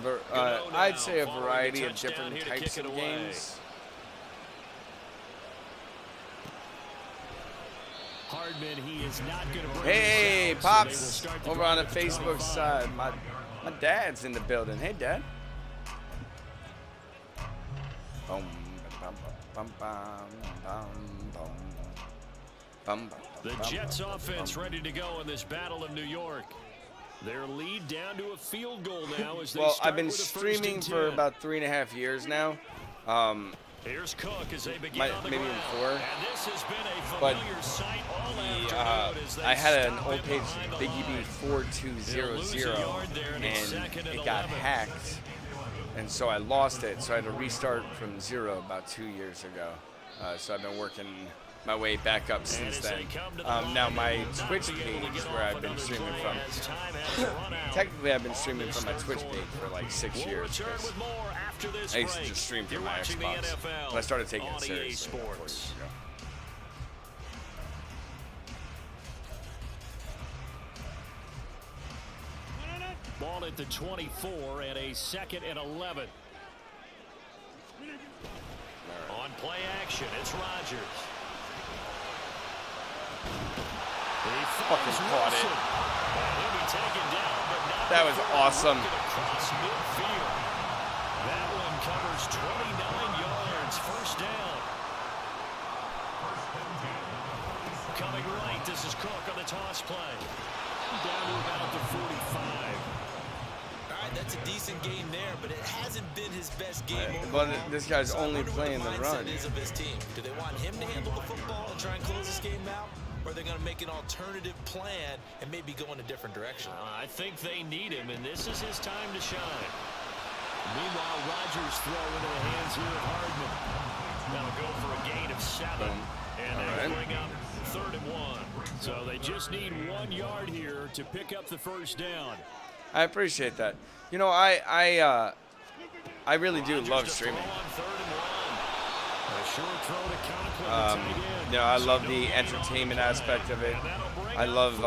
I'd say a variety of different types of games. Hardman, he is not going to bring Hey, this down, Pops, so they will start the over on the drive at Facebook 25. side. My dad's in the building. Hey, Dad. Boom, bum, bum, bum, bum, bum, bum, bum, The Jets offense ready to go in this Battle of New York. Their lead down to a field goal now as they Well, start I've been with a 1st streaming and for 10. about 3.5 years now. Here's Cook as they begin on the maybe ground. even 4. And this has been a But familiar sight all afternoon as they I had an stop old it page, behind the BiGGiE line. 4200, and and it's 2nd and it got 11. hacked, and so I lost it. So I had to restart from 0 about 2 years ago. So I've been working my way back up since then. Now my Twitch page, where I've been streaming from, technically I've been streaming from my Twitch page for like 6 years. Because I used to just stream from my Xbox, but I started taking it seriously about 4 years ago. Ball at the 24 and a 2nd and 11. On play action, it's Rodgers. He Fucking caught it. He'll be taken down, but not That was awesome. across midfield. That one covers 29 yards, 1st down. Coming right, this is Cook on the toss play. Down to about the 45. All right, that's a decent game there, but it hasn't been his best game But overall. this guy's So I only wonder what playing the run. mindset is of his team. Do they want him to handle the football and try and close this game out? Or are they going to make an alternative plan and maybe go in a different direction? I think they need him, and this is his time to shine. Meanwhile, Rodgers throw into the hands here of Hardman. That'll go for a gain of 7, and they'll bring up 3rd and 1. So they just need 1 yard here to pick up the 1st down. I appreciate that. You know, I really do love streaming. You know, I love the entertainment aspect of it. I love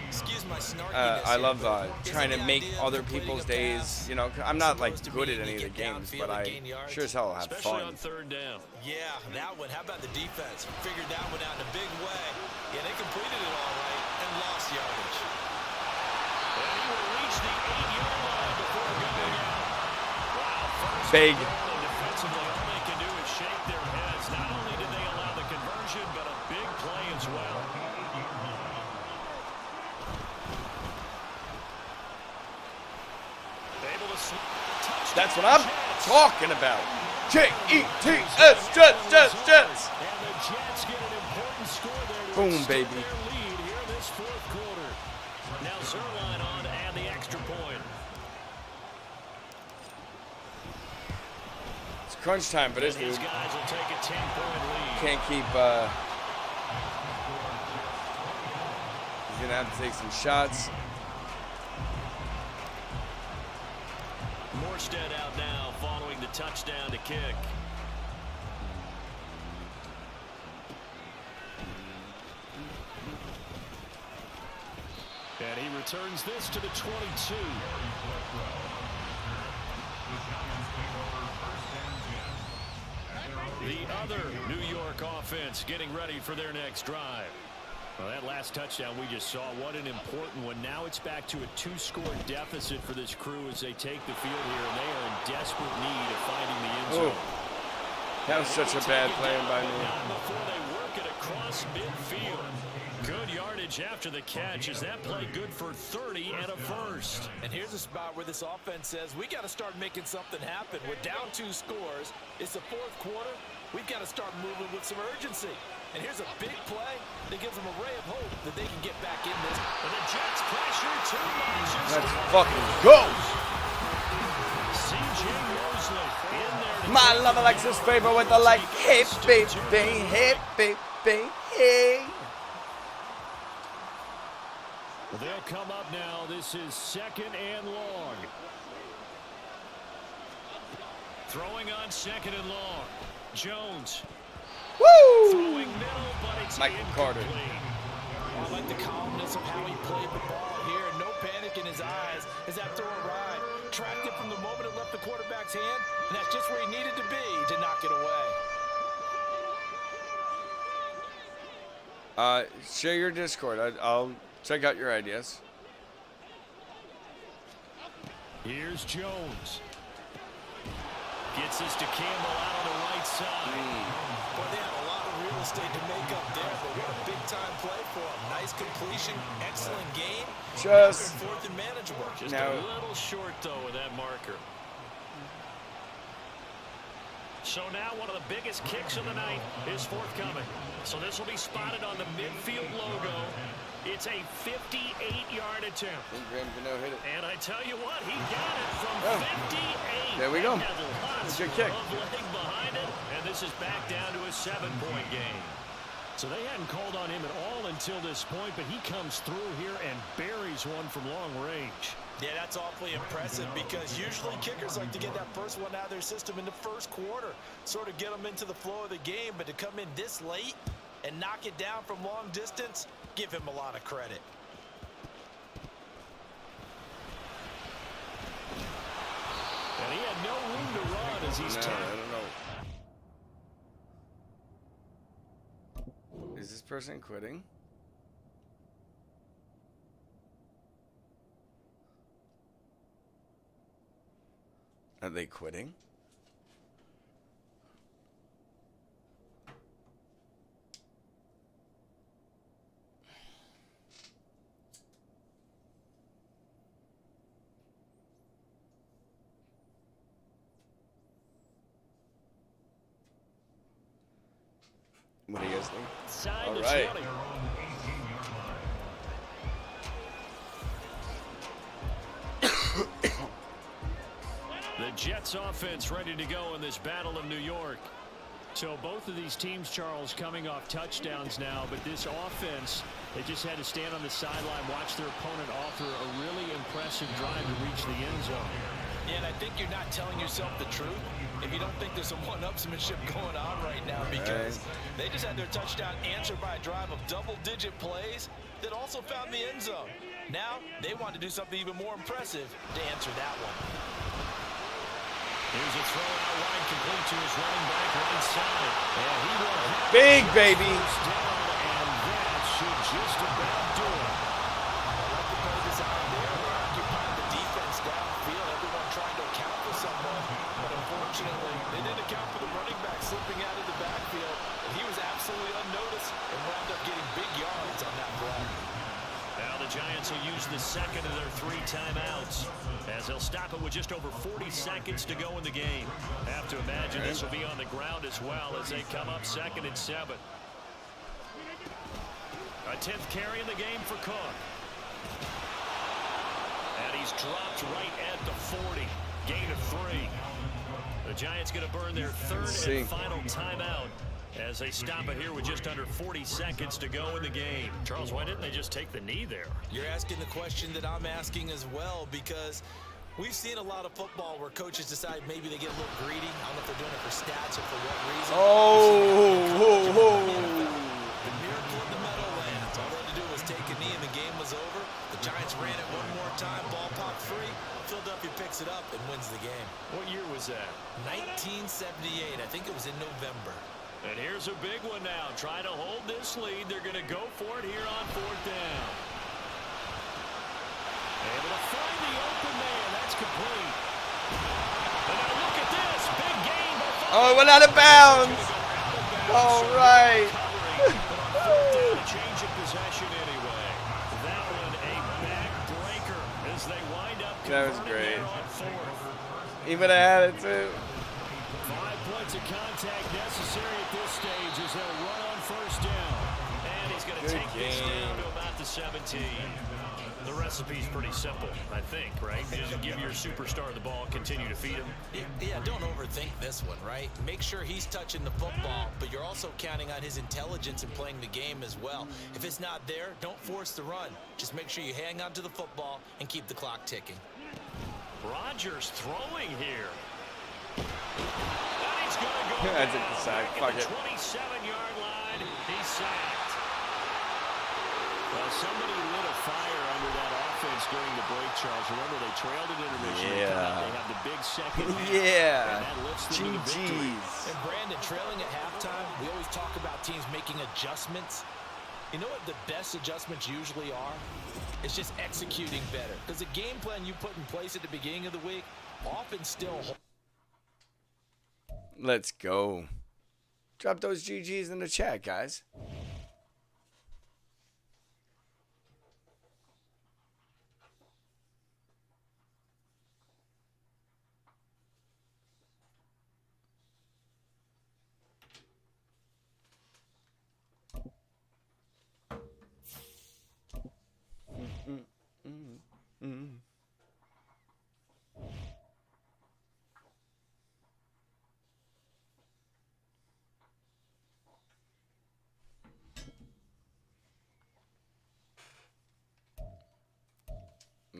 Excuse my snarkiness I here, love but trying to isn't the make idea other of completing people's a days. pass You know, I'm not like supposed to good be at any of the you get games, downfield but and I gain yards? sure as hell have Especially fun. on 3rd down. Yeah, that one. How about the defense? Figured that one out in a big way. Yeah, they completed it all right and lost yardage. And he will reach the 8-yard line before going out. Wow, first Big. and goal, and defensively, all they can do is shake their heads. Not only did they allow the conversion, but a big play as well. Able to touchdown. That's what I'm Jets. talking about. Jets, Jets. And the Jets get an important score there to Boom, extend baby. their lead here in this 4th quarter. Now Zerline on to add the extra point. It's crunch time for this These dude. guys will take a 10-point lead. Can't keep. He's gonna have to take some shots. Morstead out now following the touchdown to kick. And he returns this to the 22. The other New York offense getting ready for their next drive. Well, that last touchdown we just saw, what an important one. Now it's back to a 2-score deficit for this crew as they take the field here, and they are in desperate need of finding the end zone. That was such a bad play by me. Before they work it across midfield. Good yardage after the catch. Is that play good for 30 and a first? And here's a spot where this offense says, we got to start making something happen. We're down 2 scores. It's the 4th quarter. We've got to start moving with some urgency. And here's a big play that gives them a ray of hope that they can get back in this. And the Jets pressure too much. Let's fucking go. C.J. Mosley in there. My love Alexis Faber with the like, hey baby, hey baby, hey. Well, they'll come up now. This is 2nd and long. Throwing on 2nd and long. Jones. Woo! Throwing middle, but it's Michael Carter. I like the calmness of how he played the ball here. No panic in his eyes as that throw arrived. Tracked it from the moment it left the quarterback's hand, and that's just where he needed to be to knock it away. Share your Discord. I'll check out your ideas. Here's Jones. Gets this to Campbell out on the right side. Boy, they had a lot of real estate to make up there, but what a big-time play for him. Nice completion, excellent game. Just 4th and manageable. Just a little short, though, with that marker. So now one of the biggest kicks of the night is forthcoming. So this will be spotted on the midfield logo. It's a 58-yard attempt. And I tell you what, he got it from 58. There we go. That's a good kick. Behind it, and this is back down to a 7-point game. So they hadn't called on him at all until this point, but he comes through here and buries one from long range. Yeah, that's awfully impressive because usually kickers like to get that first one out of their system in the first quarter, sort of get them into the flow of the game, but to come in this late and knock it down from long distance, give him a lot of credit. And he had no room to run as he's turned. I don't know. Is this person quitting? Are they quitting? What do you guys think? All right. The Jets offense ready to go in this Battle of New York. So both of these teams, Charles, coming off touchdowns now, but this offense, they just had to stand on the sideline, watch their opponent offer a really impressive drive to reach the end zone. Yeah, and I think you're not telling yourself the truth if you don't think there's some one-upsmanship going on right now, because they just had their touchdown answered by a drive of double-digit plays that also found the end zone. Now they want to do something even more impressive to answer that one. Here's a throw out wide, complete to his running back right side. And he will have big baby. And that should just about do it. I like the play this out there. They occupied the defense downfield. Everyone trying to account for someone. But unfortunately, they didn't account for the running back slipping out of the backfield. And he was absolutely unnoticed and wound up getting big yards on that play. Now the Giants will use the second of their 3 timeouts, as they'll stop it with just over 40 seconds to go in the game. Have to imagine this will be on the ground as well as they come up 2nd and 7. A 10th carry in the game for Cook. And he's dropped right at the 40. Gain of 3. The Giants going to burn their 3rd and final timeout as they stop it here with just under 40 seconds to go in the game. Charles, why didn't they just take the knee there? You're asking the question that I'm asking as well, because we've seen a lot of football where coaches decide maybe they get a little greedy. I don't know if they're doing it for stats or for what reason. The miracle in the Meadowlands. All they had to do was take a knee and the game was over. The Giants ran it one more time. Ball popped free. Philadelphia picks it up and wins the game. What year was that? 1978. I think it was in November. And here's a big one now. Trying to hold this lead. They're going to go for it here on 4th down. Able to find the open man. That's complete. And now look at this. Big gain. Oh, it went out of bounds. All right. Change of possession anyway. That one a back-breaker as they wind up. That was great. He would have had it too. 5 points of contact necessary at this stage as they'll run on first down. And he's going to take this down to about the 17. The recipe's pretty simple, I think, right? Just give your superstar the ball, continue to feed him. Yeah, don't overthink this one, right? Make sure he's touching the football, but you're also counting on his intelligence in playing the game as well. If it's not there, don't force the run. Just make sure you hang on to the football and keep the clock ticking. Rodgers throwing here. And he's going to go I took the sack. Fuck it. 27-yard line. He's sacked. Well, somebody lit a fire under that offense during the break, Charles. Remember, they trailed at intermission. Yeah. They have the big second half. Yeah. And that lifts them to the victory. GG's. And Brandon, trailing at halftime, we always talk about teams making adjustments. You know what the best adjustments usually are? It's just executing better. Because the game plan you put in place at the beginning of the week often still... Let's go. Drop those GG's in the chat, guys.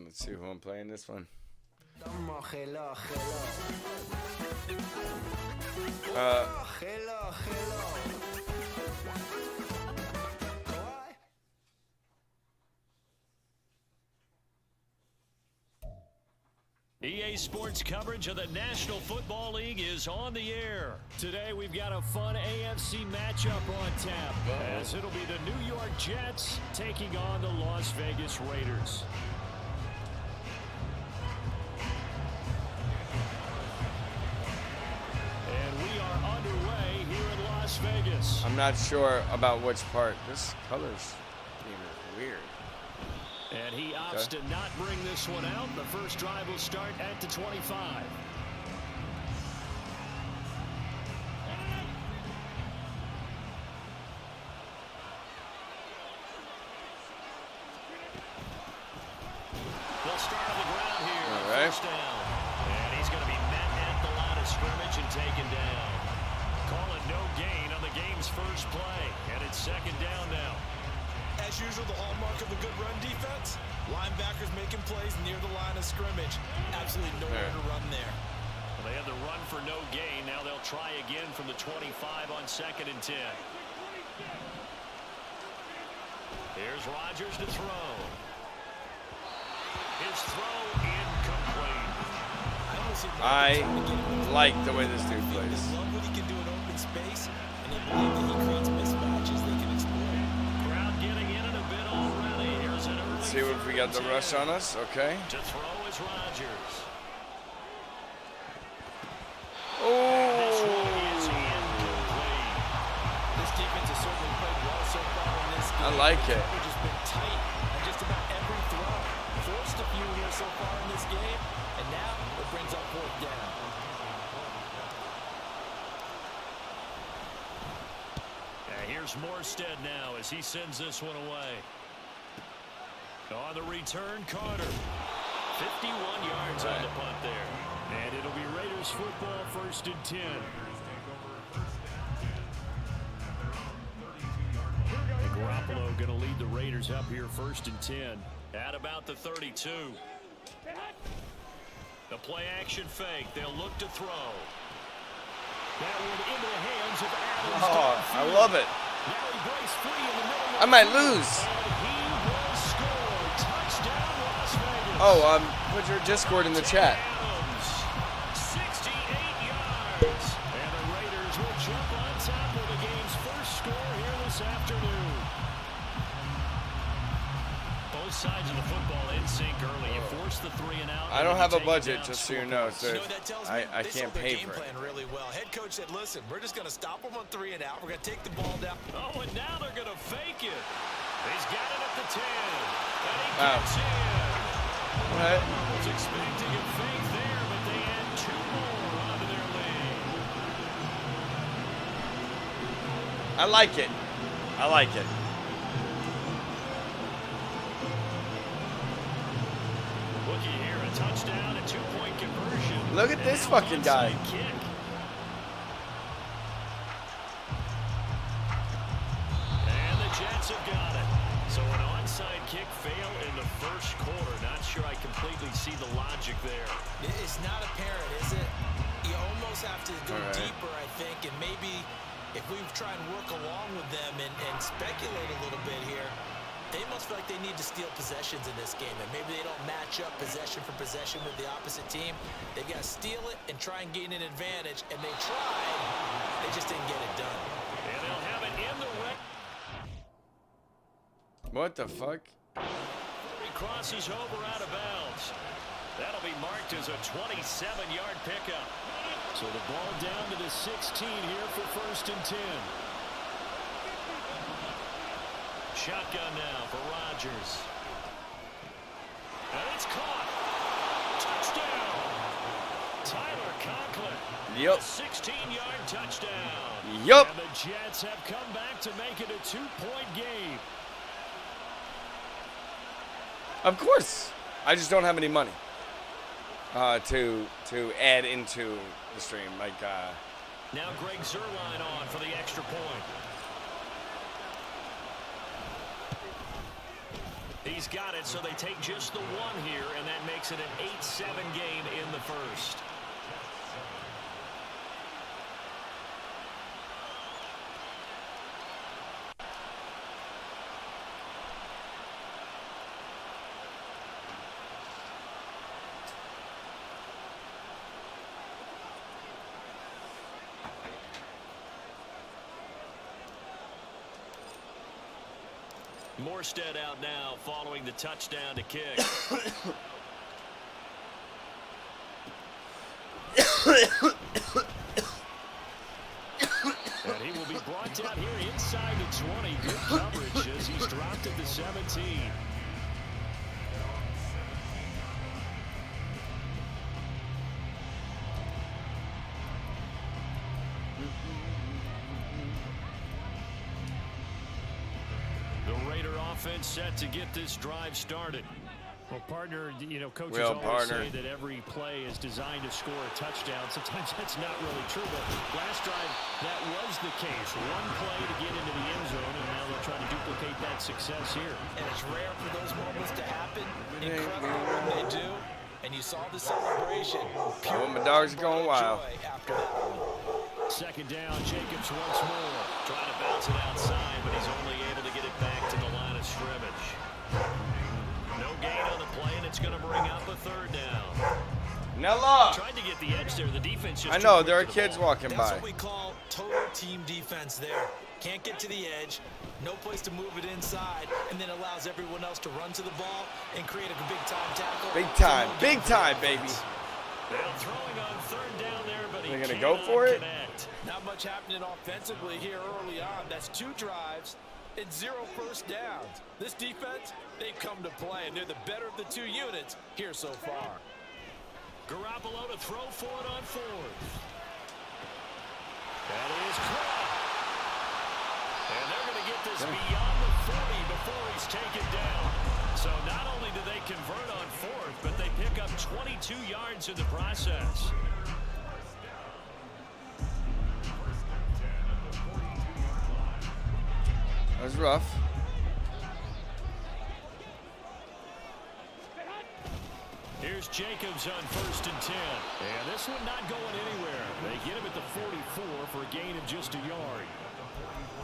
Let's see who I'm playing this one. EA Sports coverage of the National Football League is on the air. Today we've got a fun AFC matchup on tap, as it'll be the New York Jets taking on the Las Vegas Raiders. And we are underway here in Las Vegas. I'm not sure about which part. This color's being weird. And he opts to not bring this one out. The first drive will start at the 25. They'll start on the ground here. All right. First down. And he's going to be met at the line of scrimmage and taken down. Call it no gain on the game's first play. And it's second down now. As usual, the hallmark of a good run defense, linebackers making plays near the line of scrimmage. Absolutely nowhere to run there. Well, they had the run for no gain. Now they'll try again from the 25 on 2nd and 10. Here's Rodgers to throw. His throw incomplete. I like the way this dude plays. They love what he can do in open space, and they believe that he creates mismatches they can exploit. Crowd getting in a bit already. Here's an early. See if we got the rush on us. Okay. To throw is Rodgers. Oh. This one is incomplete. This defense has certainly played well so far in this game. I like it. Coverage has been tight on just about every throw. Forced a few here so far in this game, and now it brings up 4th down. Here's Morstead now as he sends this one away. On the return, Carter. 51 yards on the punt there. And it'll be Raiders football, 1st and 10. And Garoppolo going to lead the Raiders up here 1st and 10 at about the 32. The play action fake. They'll look to throw. That one into the hands of Adams. Oh, I love it. I might lose. Oh, put your Discord in the chat. 68 yards. And the Raiders will jump on top of the game's first score here this afternoon. Both sides of the football in sync early. You force the 3 and out. I don't have a budget, just so you know. So that tells me I they can't saw their pay game for it. plan really well. Head coach said, listen, we're just going to stop them on 3 and out. We're going to take the ball down. Oh, and now they're going to fake it. He's got it at the 10. And he Wow. gets in. What? Was expecting a fake there, but they add 2 more onto their lead. I like it. I like it. Looky here, a touchdown, a 2-point conversion. Look at this fucking guy. Kick. And the Jets have got it. So an onside kick fail in the first quarter. Not sure I completely see the logic there. It's not apparent, is it? You almost have to go deeper, I think, and maybe if we try and work along with them and speculate a little bit here, they must feel like they need to steal possessions in this game, and maybe they don't match up possession for possession with the opposite team. They've got to steal it and try and gain an advantage, and they tried. They just didn't get it done. And they'll have it in the red. What the fuck? He crosses over out of bounds. That'll be marked as a 27-yard pickup. So the ball down to the 16 here for 1st and 10. Shotgun now for Rodgers. And it's caught. Touchdown. Tyler Conklin. Yep. A 16-yard touchdown. Yep. And the Jets have come back to make it a 2-point game. Of course. I just don't have any money to add into the stream. Like, Now Greg Zuerlein on for the extra point. He's got it, so they take just the one here, and that makes it an 8-7 game in the first. Morstead out now following the touchdown to kick. And he will be brought down here inside the 20. Good coverage as he's dropped at the 17. Offense set to get this drive started. Well, partner, you know, coaches always say that every play is designed to score a touchdown. Sometimes that's not really true, but last drive, that was the case. One play to get into the end zone, and now they'll try to duplicate that success here. And it's rare for those moments to happen. Incredible when they do. And you saw the celebration. Oh, my dog's going wild. After that one. Second down, Jacobs once more. Trying to bounce it outside, but he's only able to get it back to the line of scrimmage. No gain on the play, and it's going to bring up a 3rd down. Nella! Tried to get the edge there. The defense just I know, there are kids walking by. That's what we call total team defense there. Can't get to the edge, no place to move it inside, and then allows everyone else to run to the ball and create a big-time tackle. Big time, baby. Now throwing on 3rd down there, but they're going to go for it? Not much happening offensively here early on. That's 2 drives and 0 first downs. This defense, they've come to play, and they're the better of the 2 units here so far. Garoppolo to throw for it on 4th. That is caught. And they're going to get this beyond the 40 before he's taken down. So not only do they convert on 4th, but they pick up 22 yards in the process. That was rough. Here's Jacobs on 1st and 10. And this one not going anywhere. They get him at the 44 for a gain of just a yard.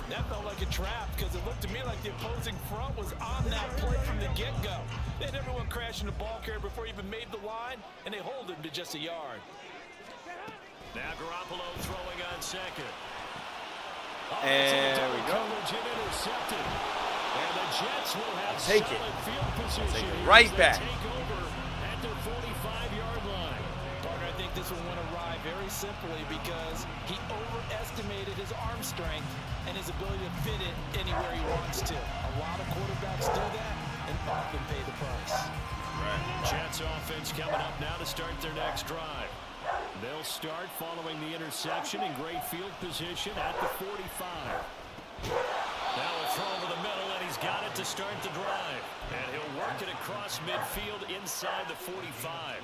That felt like a trap because it looked to me like the opposing front was on that play from the get-go. They had everyone crashing the ball carrier before he even made the line, and they hold him to just a yard. Now Garoppolo throwing on 2nd. And there we go. Intercepted. And the Jets will have take it. Field position. Take it right back. Take over at their 45-yard line. Parker, I think this one went awry very simply because he overestimated his arm strength and his ability to fit it anywhere he wants to. A lot of quarterbacks do that and often pay the price. Right. Jets offense coming up now to start their next drive. They'll start following the interception in great field position at the 45. Now a has got it to start the drive. And he'll work it across midfield inside the 45.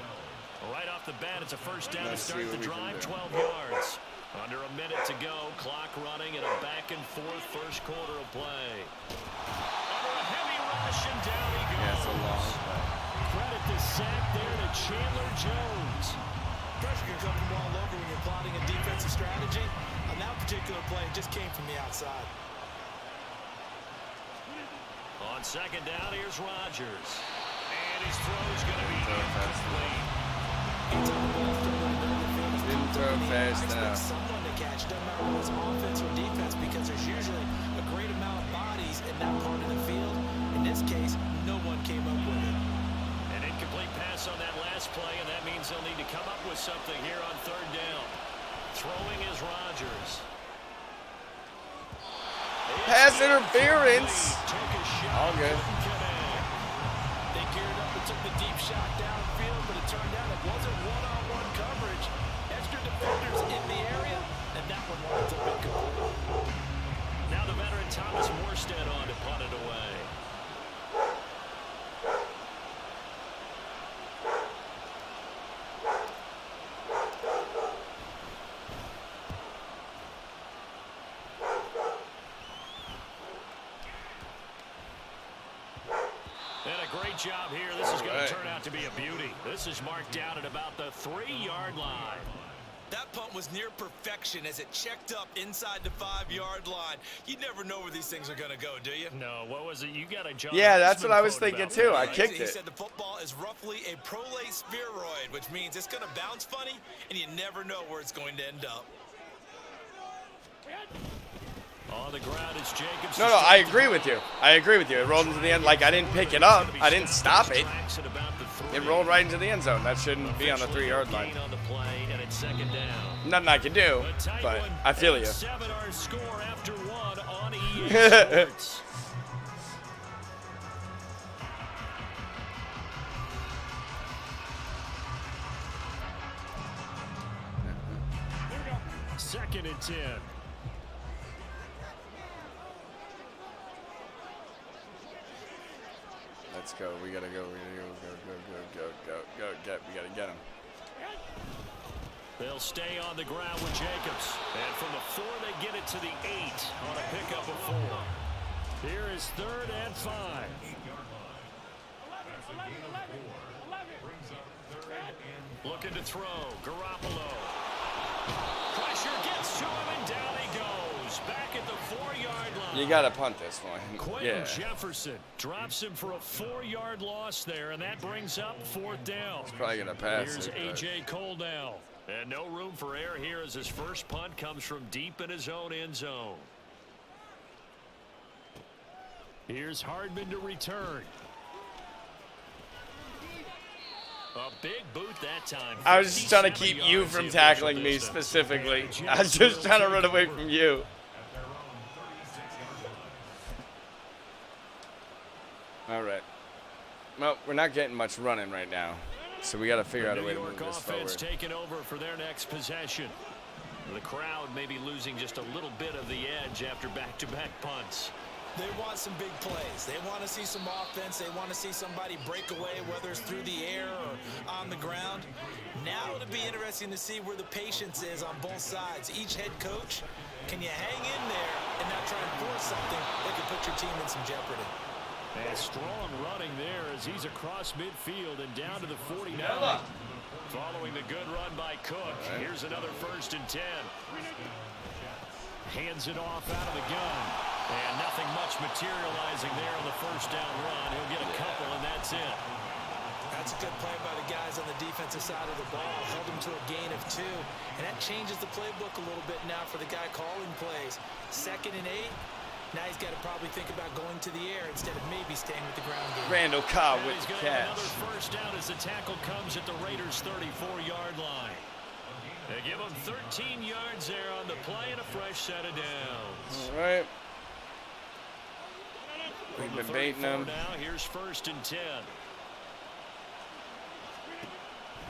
Right off the bat, it's a first down to start the drive, 12 yards. Under a minute to go, clock running, and a back-and-forth first quarter of play. Under a heavy rush, and down he goes. Yeah, it's a long play. Credit the sack there to Chandler Jones. Pressure can come from all over when you're plotting a defensive strategy. On that particular play, it just came from the outside. On second down, here's Rodgers. And his throw's going to be incomplete. Didn't throw fast I enough. expect someone to catch, doesn't matter whether it's offense or defense, because there's usually a great amount of bodies in that part of the field. In this case, no one came up with it. An incomplete pass on that last play, and that means they'll need to come up with something here on third down. Throwing is Rodgers. Pass interference. All good. They geared up and took the deep shot downfield, but it turned out it wasn't one-on-one coverage. Extra defenders in the area, and that one winds up incomplete. Now the veteran Thomas Morstead on to punt it away. And a great job here. This is going to turn out to be a beauty. This is marked down at about the 3-yard line. That punt was near perfection as it checked up inside the 5-yard line. You never know where these things are going to go, do you? No, what was it? You got a John Yeah, that's Huntsman what I was quote thinking about too. that, I right? kicked He it. said the football is roughly a prolate spheroid, which means it's going to bounce funny, and you never know where it's going to end up. On the ground, it's Jacobs. No, I agree with you. I agree with you. It rolled into the end. Like, I didn't pick it up. I didn't stop it. It rolled right into the end zone. That shouldn't be on the 3-yard line. On the play, and it's second down. Nothing I can do, but I feel you. 7 our score after 1 on EA Sports. Second and 10. Let's go. We gotta go. We gotta get him. They'll stay on the ground with Jacobs. And from the 4, they get it to the 8 on a pickup of 4. Here is 3rd and 5. Looking to throw. Garoppolo. Pressure gets to him, and down he goes. Back at the 4-yard line. You gotta punt this one. Quentin Yeah. Jefferson drops him for a 4-yard loss there, and that brings up 4th down. Probably gonna pass Here's it, but- A.J. Cole now. And no room for error here as his first punt comes from deep in his own end zone. Here's Hardman to return. A big boot that time. I was just trying to 57 keep you yards from the tackling official me distance. specifically. I was just trying to run away from you. All right. Well, we're not getting much running right now, so we got to figure out a way to move New York this offense forward. taking over for their next possession. The crowd may be losing just a little bit of the edge after back-to-back punts. They want some big plays. They want to see some offense. They want to see somebody break away, whether it's through the air or on the ground. Now it'll be interesting to see where the patience is on both sides. Each head coach, can you hang in there and not try and force something that could put your team in some jeopardy? And strong running there as he's across midfield and down to the 49. Following the good run by Cook. Here's another 1st and 10. Hands it off out of the gun. And nothing much materializing there on the first down run. He'll get a couple, and that's it. That's a good play by the guys on the defensive side of the ball. Held him to a gain of 2. And that changes the playbook a little bit now for the guy calling plays. 2nd and 8. Now he's got to probably think about going to the air instead of maybe staying with the ground game. Randall Cobb And with he's the going to have catch. another first down as the tackle comes at the Raiders' 34-yard line. They give him 13 yards there on the play and a fresh set of downs. All right. We've been baiting them. Now here's 1st and 10.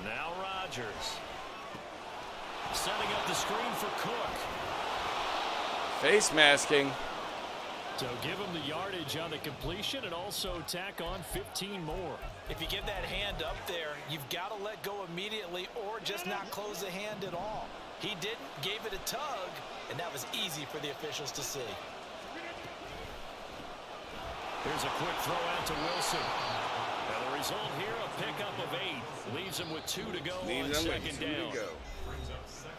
Now Rodgers. Setting up the screen for Cook. Face masking. So give him the yardage on the completion and also tack on 15 more. If you give that hand up there, you've got to let go immediately or just not close the hand at all. He didn't, gave it a tug, and that was easy for the officials to see. Here's a quick throw out to Wilson. And the result here, a pickup of 8. Leaves him with 2 to go on second down.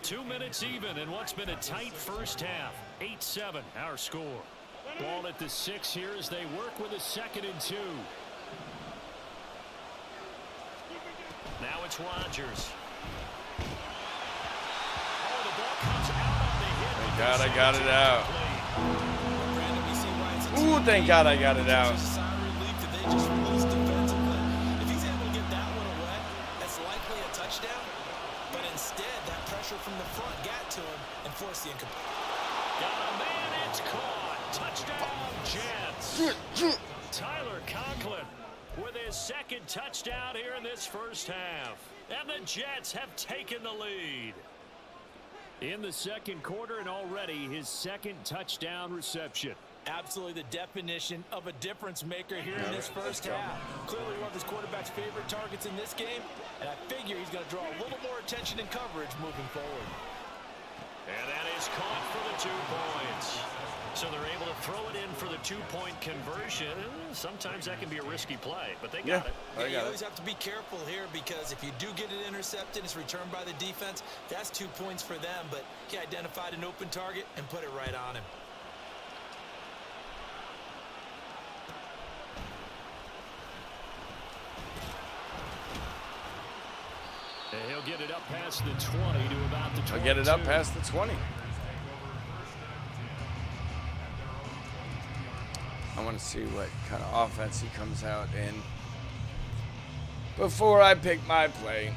2 minutes even in what's been a tight first half. 8-7 our score. Ball at the 6 here as they work with a 2nd and 2. Now it's Rodgers. Oh, the ball comes out on the hit. Thank God I got it out. Ooh, thank God I got it out. If he's able to get that one away, that's likely a touchdown. But instead, that pressure from the front got to him and forced the incomplete. Got a man, it's caught. Touchdown, Jets. Tyler Conklin with his 2nd touchdown here in this first half. And the Jets have taken the lead. In the 2nd quarter and already his 2nd touchdown reception. Absolutely the definition of a difference maker here in this first half. Clearly one of his quarterback's favorite targets in this game, and I figure he's going to draw a little more attention and coverage moving forward. And that is caught for the 2 points. So they're able to throw it in for the 2-point conversion. Sometimes that can be a risky play, but they got it. You always have to be careful here because if you do get it intercepted, it's returned by the defense. That's 2 points for them, but he identified an open target and put it right on him. And he'll get it up past the 20 to about the 22. I'll get it up past the 20. I want to see what kind of offense he comes out in before I pick my play.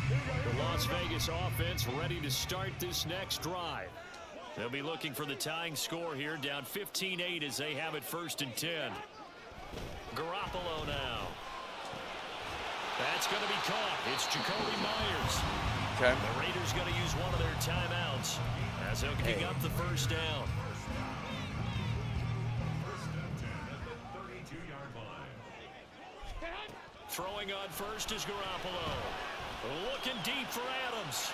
The Las Vegas offense ready to start this next drive. They'll be looking for the tying score here, down 15-8 as they have it 1st and 10. Garoppolo now. That's going to be caught. It's Jacoby Myers. Okay. The Raiders going to use one of their timeouts as they'll pick up the first down. Throwing on first is Garoppolo. Looking deep for Adams.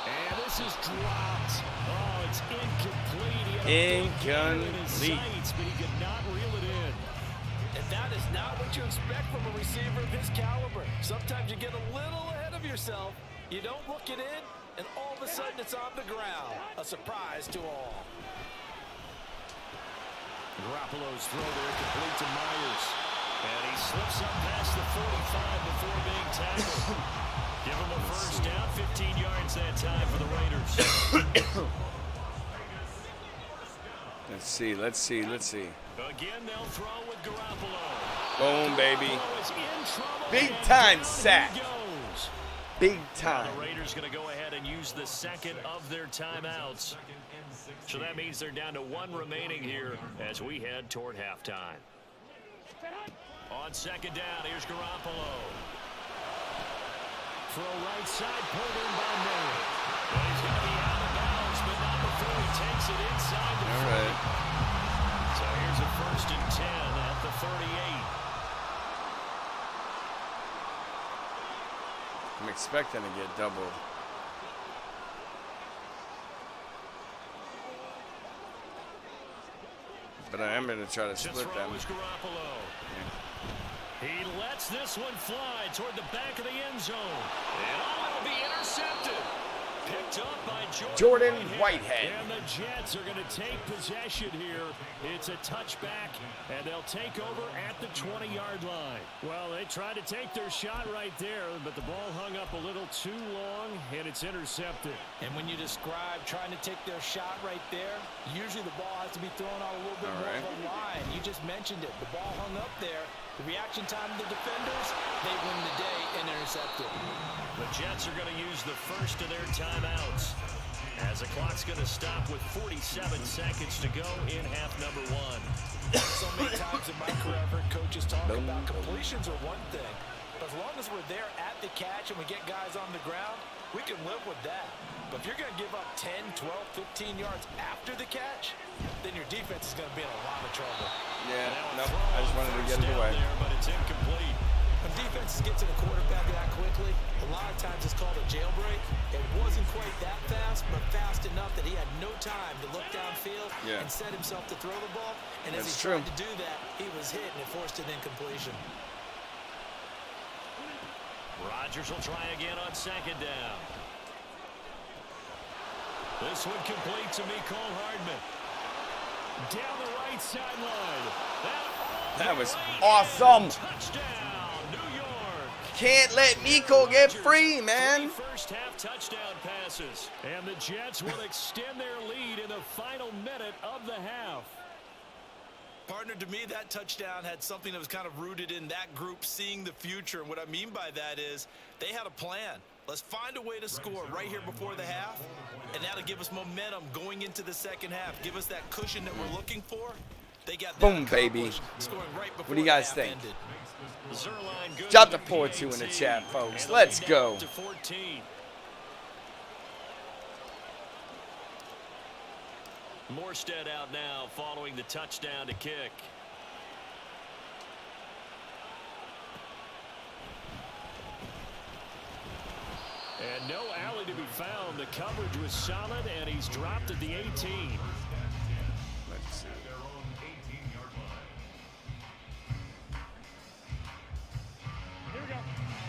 And this is dropped. Oh, it's incomplete. Incomplete. But he could not reel it in. And that is not what you expect from a receiver of his caliber. Sometimes you get a little ahead of yourself. You don't look it in, and all of a sudden it's on the ground. A surprise to all. Garoppolo's throw there complete to Myers. And he slips up past the 45 before being tackled. Give him a first down, 15 yards that time for the Raiders. Let's see. Again, they'll throw with Garoppolo. Boom, baby. Garoppolo is in trouble. Big And time down sack. he goes. Big Now time. the Raiders going to go ahead and use the 2nd of their timeouts. So that means they're down to 1 remaining here as we head toward halftime. On 2nd down, here's Garoppolo. Throw right side, pulled in by Murray. And he's going to be out of bounds, but not before he takes it inside the 40. right. So here's a 1st and 10 at the 38. I'm expecting to get doubled. But I am going to try to split them. He lets this one fly toward the back of the end zone. And it'll be intercepted. Picked up by Jordan Whitehead. And the Jets are going to take possession here. It's a touchback, and they'll take over at the 20-yard line. Well, they tried to take their shot right there, but the ball hung up a little too long, and it's intercepted. And when you describe trying to take their shot right there, usually the ball has to be thrown out a little bit more of a line. You just mentioned it. The ball hung up there. The reaction time of the defenders, they win the day and intercept it. The Jets are going to use the first of their timeouts as the clock's going to stop with 47 seconds to go in half number 1. So many times in my career, I've heard coaches talk about completions are one thing, but as long as we're there at the catch and we get guys on the ground, we can live with that. But if you're going to give up 10, 12, 15 yards after the catch, then your defense is going to be in a lot of trouble. Yeah, no, I just wanted to get it away. There, but it's incomplete. When defenses get to the quarterback that quickly, a lot of times it's called a jailbreak. It wasn't quite that fast, but fast enough that he had no time to look downfield and set himself to throw the ball. And as he tried to do that, he was hit and it forced an incompletion. Rodgers will try again on second down. This one complete to Mecole Hardman. Down the right sideline. That was awesome. Touchdown, New York. Can't let Mecole get free, man. First half touchdown passes. And the Jets will extend their lead in the final minute of the half. Partner, to me, that touchdown had something that was kind of rooted in that group seeing the future. And what I mean by that is they had a plan. Let's find a way to score right here before the half, and that'll give us momentum going into the second half. Give us that cushion that we're looking for. They got that boom, baby. Scoring right before what do you guys think? Drop the 4-2 in the chat, folks. Let's go. Morstead out now following the touchdown to kick. And no alley to be found. The coverage was solid, and he's dropped at the 18. Let's see.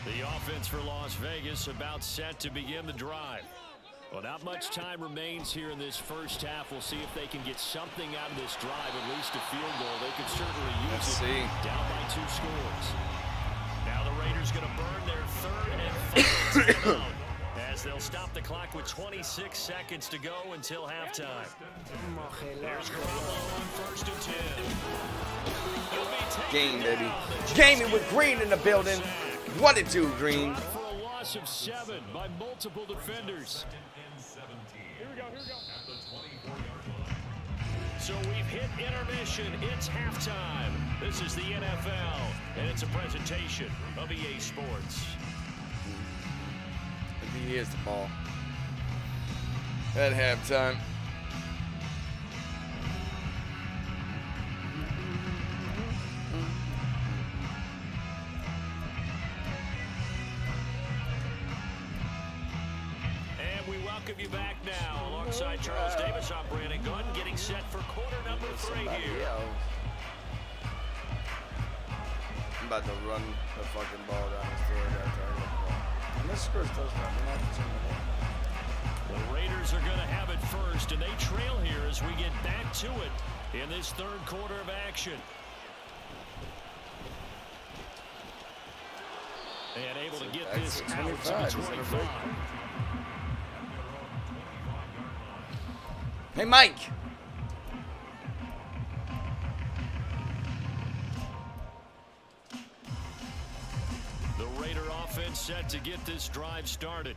The offense for Las Vegas about set to begin the drive. Well, not much time remains here in this first half. We'll see if they can get something out of this drive, at least a field goal. They could certainly use it. Down by 2 scores. Now the Raiders going to burn their third and final timeout, as they'll stop the clock with 26 seconds to go until halftime. There's Garoppolo on 1st and 10. Game, baby. Gaming with Green in the building. What it do, Green? For a loss of 7 by multiple defenders. Here we go. So we've hit intermission. It's halftime. This is the NFL, and it's a presentation of EA Sports. He is the ball. At halftime. And we welcome you back now. Alongside Charles Davis, I'm Brandon Gunn, getting set for quarter number 3 here. I'm about to run the fucking ball down his throat after I get the ball. And this scores touchdown. The Raiders are going to have it first, and they trail here as we get back to it in this third quarter of action. And able to get this out to the 25. Hey, Mike. The Raider offense set to get this drive started.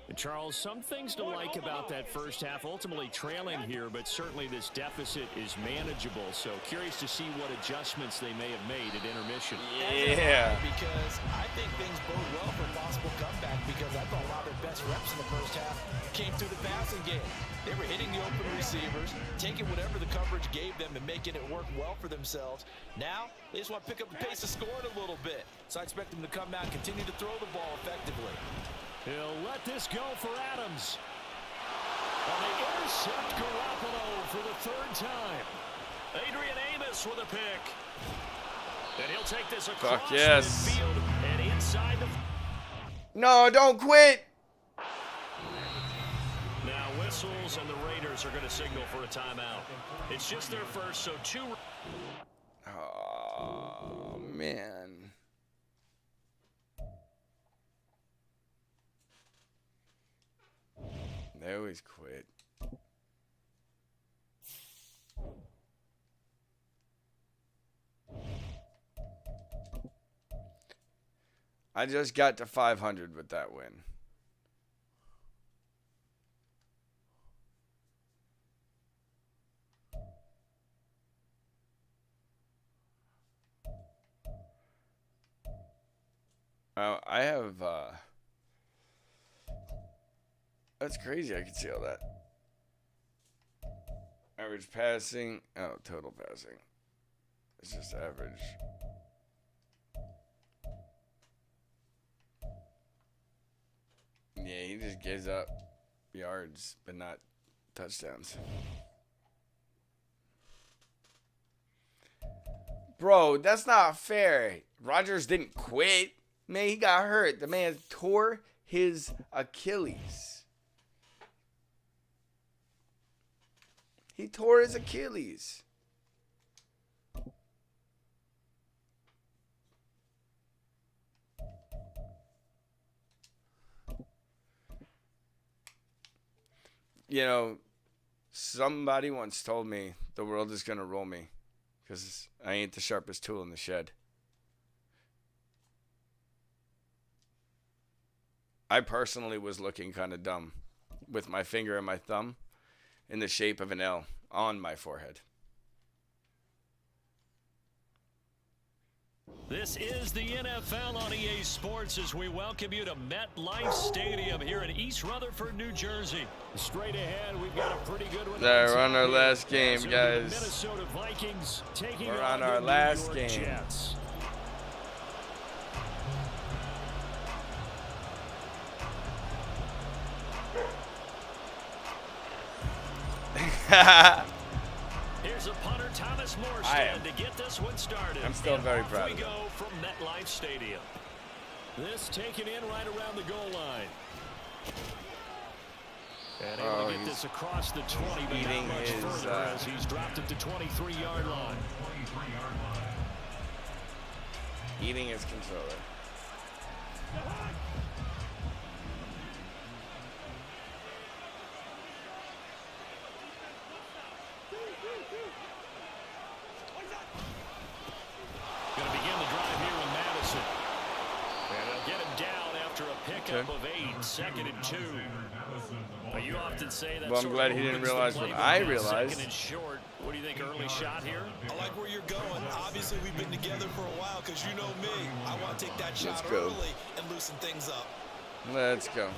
And Charles, some things to like about that first half. Ultimately trailing here, but certainly this deficit is manageable. So curious to see what adjustments they may have made at intermission. Yeah. Because I think things bode well for a possible comeback, because I thought a lot of their best reps in the first half came through the passing game. They were hitting the open receivers, taking whatever the coverage gave them and making it work well for themselves. Now, they just want to pick up the pace of scoring a little bit. So I expect them to come out and continue to throw the ball effectively. He'll let this go for Adams. And they intercept Garoppolo for the 3rd time. Adrian Amos with a pick. And he'll take this across midfield and inside the... No, don't quit. Now whistles, and the Raiders are going to signal for a timeout. It's just their first, so 2... Oh, man. They always quit. I just got to 500 with that win. I have, that's crazy. I can see all that. Average passing. Oh, total passing. It's just average. Yeah, he just gives up yards, but not touchdowns. Bro, that's not fair. Rodgers didn't quit. Man, he got hurt. The man tore his Achilles. He tore his Achilles. You know, somebody once told me the world is going to roll me because I ain't the sharpest tool in the shed. I personally was looking kind of dumb with my finger and my thumb in the shape of an L on my forehead. This is the NFL on EA Sports as we welcome you to MetLife Stadium here in East Rutherford, New Jersey. Straight ahead, we've got a pretty good one. We're on our last game, guys. Minnesota Vikings taking We're on on our the last New York game. Jets. Here's a punter, Thomas Morstead, to get this one started. I'm still very proud We of him. go from MetLife Stadium. This taken in right around the goal line. And able to get this across the 20, but not much further as he's dropped it to 23-yard line. Eating his controller. Going to begin the drive here with Madison. And they'll get him down after a pickup of 8, 2nd and 2. But you often say that. Well, I'm glad he didn't realize what I realized. 2nd and short. What do you think, early shot here? I like where you're going. Obviously, we've been together for a while because you know me. I want to take that shot early and loosen things up. Let's go.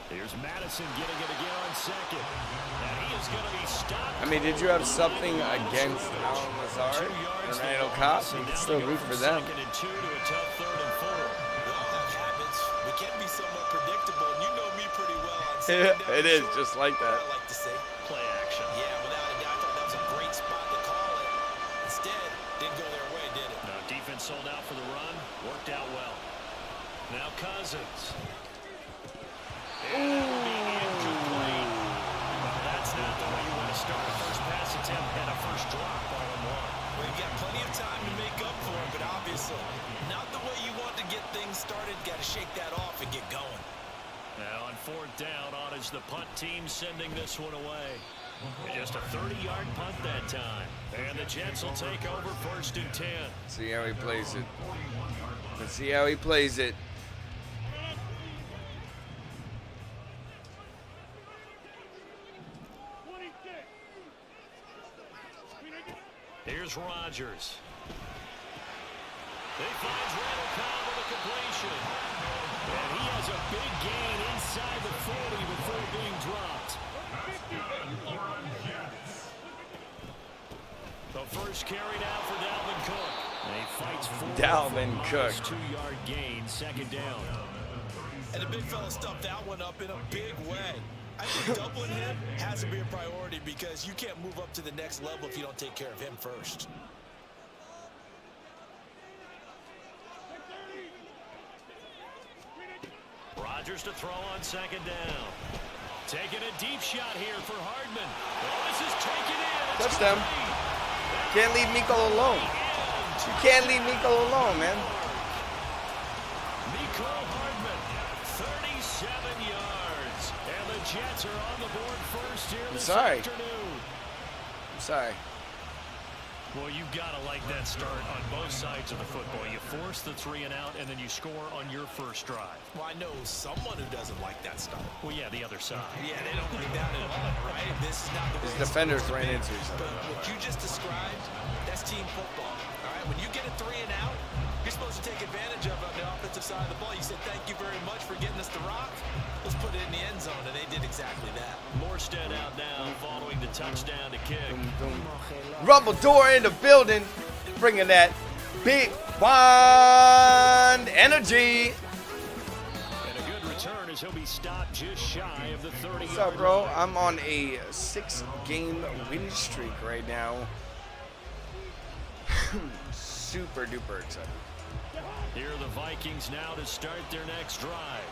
Here's Madison getting it again on 2nd. And he is going to be stopped. I mean, did you have something against Alan Lazard and Randall Cobb? You can still root for them. 2nd and 2 to a tough 3rd and 4. We all have habits. We can be somewhat predictable, and you know me pretty well. On It is just like that. I like to say. Play action. Yeah, without a doubt, I thought that was a great spot to call it. Instead, didn't go their way, did it? No, defense sold out for the run. Worked out well. Now Cousins. Incomplete. Well, that's not the way you want to start a first pass attempt and a first drop all in one. Well, you've got plenty of time to make up for it, but obviously not the way you want to get things started. Got to shake that off and get going. Now on 4th down, on is the punt team sending this one away. Just a 30-yard punt that time. And the Jets will take over 1st and 10. See how he plays it. Let's see how he plays it. Here's Rodgers. He finds Randall Cobb with a completion. And he has a big gain inside the 40 before being dropped. The first carry now for Dalvin Cook. And he fights for Dalvin Cook. 2-yard gain, 2nd down. And the big fella stuffed that one up in a big way. I think doubling him has to be a priority because you can't move up to the next level if you don't take care of him first. Rodgers to throw on 2nd down. Taking a deep shot here for Hardman. Oh, this is taken in. It's Touchdown. complete. Can't leave Miko alone. You can't leave Miko alone, man. Miko Hardman, 37 yards. And the Jets are on the board first here this afternoon. I'm sorry. Well, you've got to like that start on both sides of the football. You force the 3 and out, and then you score on your first drive. Well, I know someone who doesn't like that start. Well, yeah, the other side. Yeah, they don't like that at all, right? This is not the His way defenders it's ran been. into each other. But what you just described, that's team football. All right, when you get a 3 and out, You're supposed to take advantage of it on the offensive side of the ball. You said, thank you very much for getting us the rock. Let's put it in the end zone, and they did exactly that. Morstead out now following the touchdown to kick. Rumble door in the building, bringing that big wand energy. And a good return as he'll be stopped just shy of the 30. What's up, bro? I'm on a 6-game win streak right now. Super duper excited. Here are the Vikings now to start their next drive.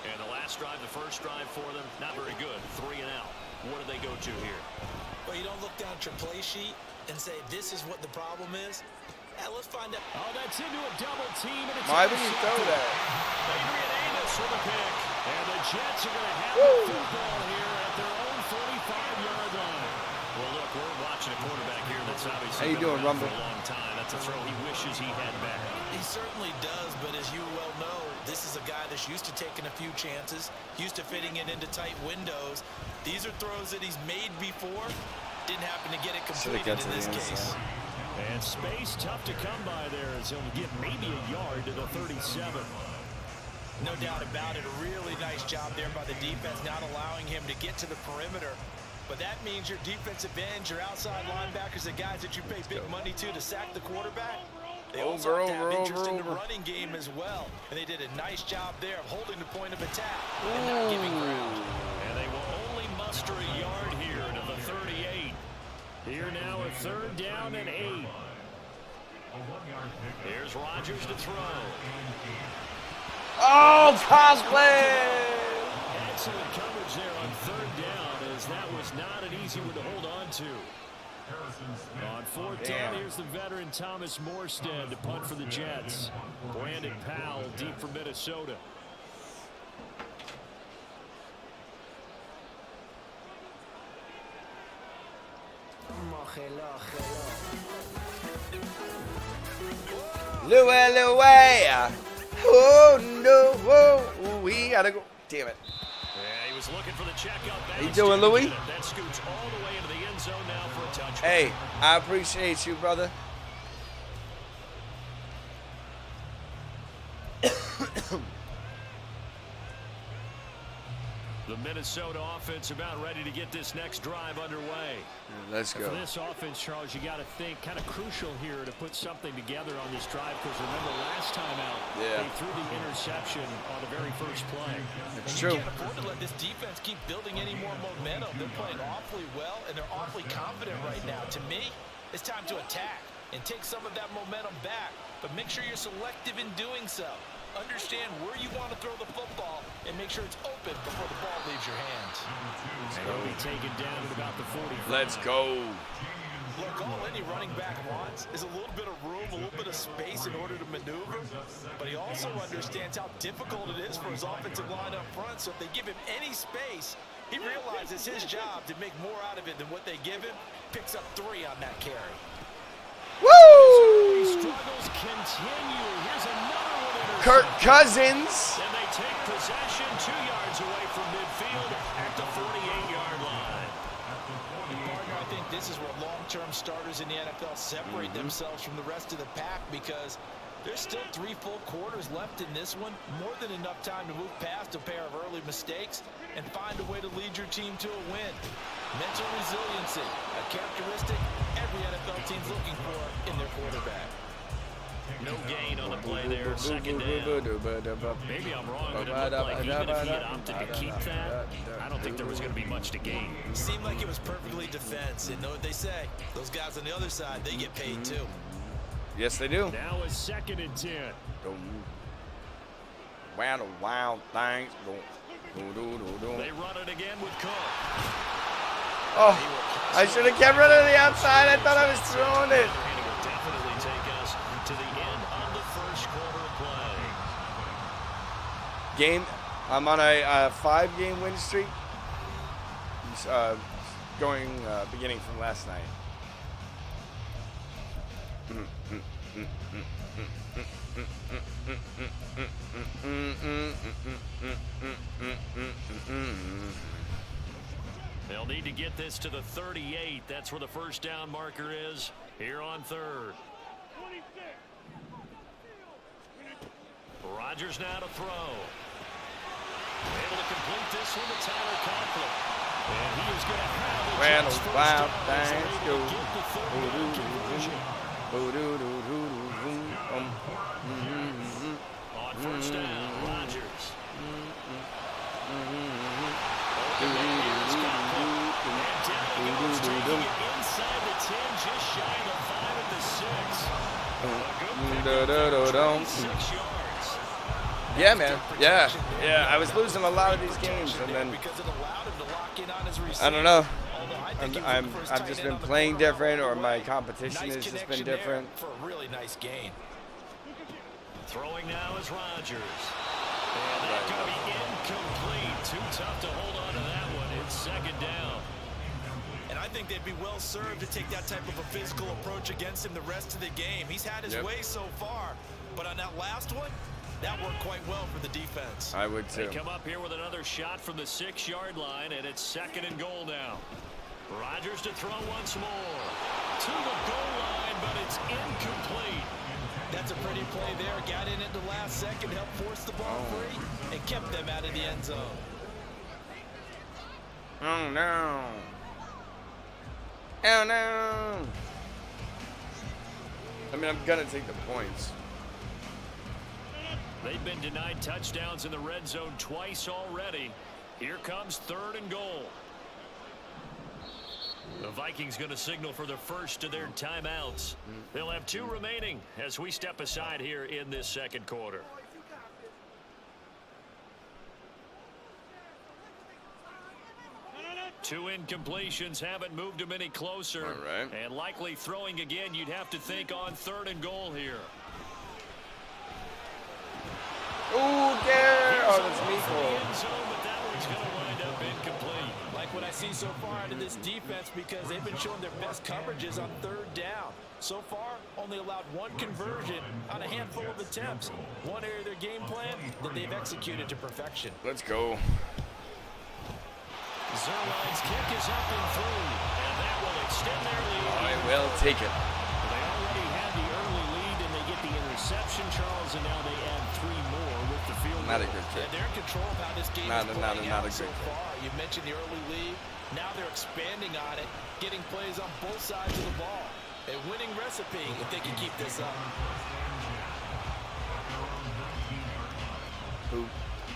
And the last drive, the first drive for them, not very good. 3 and out. What do they go to here? Well, you don't look down at your play sheet and say, this is what the problem is. Let's find out. Oh, that's into a double team. And it's Why would you throw that? Adrian Amos with a pick. And the Jets are going to have the football here at their own 45-yard line. Well, look, we're watching a quarterback here that's obviously How you doing, Rumble? for a long time. That's a throw he wishes he had back. He certainly does, but as you well know, this is a guy that's used to taking a few chances, used to fitting it into tight windows. These are throws that he's made before. Didn't happen to get it completed in this case. And space tough to come by there as he'll get maybe a yard to the 37. No doubt about it. A really nice job there by the defense, not allowing him to get to the perimeter. But that means your defensive ends, your outside linebackers, the guys that you pay big money to sack the quarterback, they also have to have interest in the running game as well. And they did a nice job there of holding the point of attack and not giving ground. And they will only muster a yard here to the 38. Here now a 3rd down and 8. Here's Rodgers to throw. Oh, cosplay! Excellent coverage there on 3rd down, as that was not an easy one to hold on to. On 4th down, here's the veteran Thomas Morstead to punt for the Jets. Brandon Powell deep for Minnesota. Louis. Oh, no. Whoa. We gotta go. Damn it. Yeah, he was looking for the checkout. How you doing, Louis? That scoots all the way into the end zone now for a touchdown. Hey, I appreciate you, brother. The Minnesota offense about ready to get this next drive underway. Let's go. For this offense, Charles, you got to think kind of crucial here to put something together on this drive, because remember last time out, they threw the interception on the very first play. It's true. You can't afford to let this defense keep building any more momentum. They're playing awfully well, and they're awfully confident right now. To me, it's time to attack and take some of that momentum back, but make sure you're selective in doing so. Understand where you want to throw the football and make sure it's open before the ball leaves your hands. And he'll be taken down at about the 40. Let's go. Look, all any running back wants is a little bit of room, a little bit of space in order to maneuver, but he also understands how difficult it is for his offensive line up front, so if they give him any space, he realizes his job to make more out of it than what they give him, picks up 3 on that carry. Woo! Struggles continue. Here's another one. Kirk Cousins. And they take possession 2 yards away from midfield at the 48-yard line. Partner, I think this is where long-term starters in the NFL separate themselves from the rest of the pack, because there's still 3 full quarters left in this one. More than enough time to move past a pair of early mistakes and find a way to lead your team to a win. Mental resiliency, a characteristic every NFL team's looking for in their quarterback. No gain on the play there, 2nd down. Maybe I'm wrong, but it looked like even if he had opted to keep that, I don't think there was going to be much to gain. It seemed like it was perfectly defense, and know what they say. Those guys on the other side, they get paid too. Yes, they do. Now a 2nd and 10. Wild things. They run it again with Cook. Oh, I should have kept running to the outside. I thought I was throwing it. And it will definitely take us to the end of the first quarter of play. I'm on a 5-game win streak. Beginning from last night. They'll need to get this to the 38. That's where the first down marker is here on 3rd. Rodgers now to throw. Able to complete this one to Tyler Conklin. And he is going to have a Well, chance for wild his things go. get the third down conversion. On first down, Rodgers. Inside the 10, just shy of the 5 at the 6. 6 yards. Yeah, man. Yeah. I was losing a lot of these games, and then I don't know. I've just been playing different, or my competition has just been different. For a really nice gain. Throwing now is Rodgers. And that's going to be incomplete. Too tough to hold on to that one. It's second down. And I think they'd be well served to take that type of a physical approach against him the rest of the game. He's had his way so far, but on that last one, that worked quite well for the defense. I would too. They come up here with another shot from the 6-yard line, and it's second and goal now. Rodgers to throw once more. To the goal line, but it's incomplete. That's a pretty play there. Got in at the last second, helped force the ball free, and kept them out of the end zone. Oh, no. Oh, no. I mean, I'm going to take the points. They've been denied touchdowns in the red zone twice already. Here comes third and goal. The Vikings going to signal for the first of their timeouts. They'll have 2 remaining as we step aside here in this second quarter. Two incompletions haven't moved him any closer. All right. And likely throwing again, you'd have to think on third and goal here. Oh, there. Oh, that's me. But that one's going to wind up incomplete. Like what I see so far out of this defense, because they've been showing their best coverages on third down. So far, only allowed 1 conversion on a handful of attempts. One area of their game plan that they've executed to perfection. Let's go. Zerline's kick is up and through, and that will extend their lead. I will take it. They already had the early lead, and they get the interception, Charles, and now they add 3 more with the field goal. Not a good kick. They're in control of how this game is playing out so far. You mentioned the early lead. Now they're expanding on it, getting plays on both sides of the ball. A winning recipe if they can keep this up.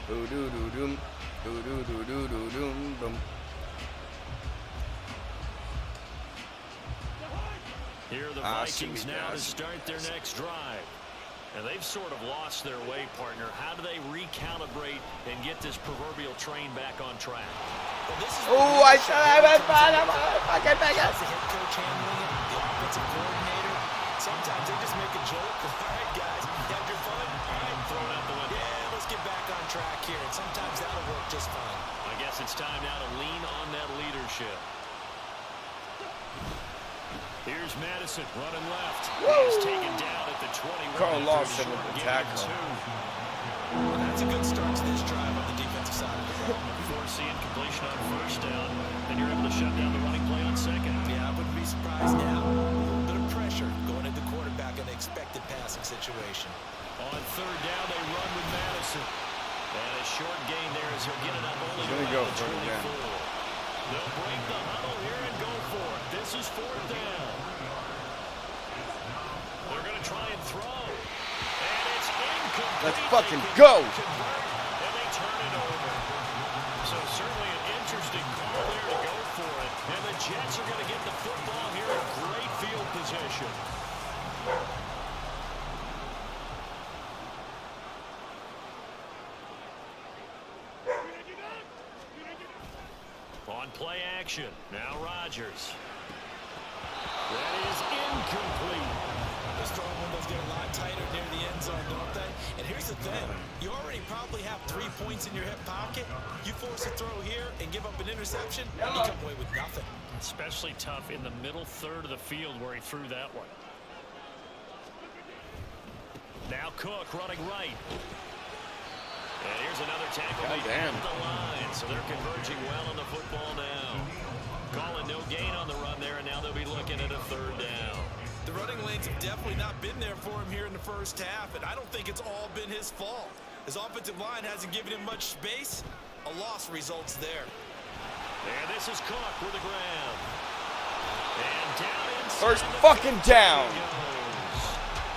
Boo-doo-doo-doom. Boo-doo-doo-doo-doo-doom. Here are the Vikings now to start their next drive. And they've sort of lost their way, partner. How do they recalibrate and get this proverbial train back on track? Oh, I should have it, but I'm fucking back up. The head coach handling it, the offensive coordinator. Sometimes they just make a joke. All right, guys, you had your fun? All right, throw it out the window. Yeah, let's get back on track here. And sometimes that'll work just fine. I guess it's time now to lean on that leadership. Here's Madison running left. He's taken down at the 21. Carl Lawson with the tackle. Well, that's a good start to this drive on the defensive side of the ball. Forcing completion on first down, and you're able to shut down the running play on second. Yeah, I wouldn't be surprised now. A little bit of pressure going at the quarterback in the expected passing situation. On third down, they run with Madison. And a short gain there as he'll get it up only He's gonna go for it again. They'll break the huddle here and go for it. This is fourth down. They're going to try and throw. And it's incomplete. Let's fucking go. And they turn it over. So certainly an interesting call there to go for it. And the Jets are going to get the football here in great field position. On play action, now Rodgers. That is incomplete. Those throwing windows get a lot tighter near the end zone, don't they? And here's the thing. You already probably have 3 points in your hip pocket. You force a throw here and give up an interception, you come away with nothing. Especially tough in the middle third of the field where he threw that one. Now Cook running right. And here's another tackle made at the line. So they're converging well on the football now. Calling no gain on the run there, and now they'll be looking at a third down. The running lane lanes have definitely not been there for him here in the first half, and I don't think it's all been his fault. His offensive line hasn't given him much space. A loss results there. And this is Cook with the grab. And down inside. First fucking down.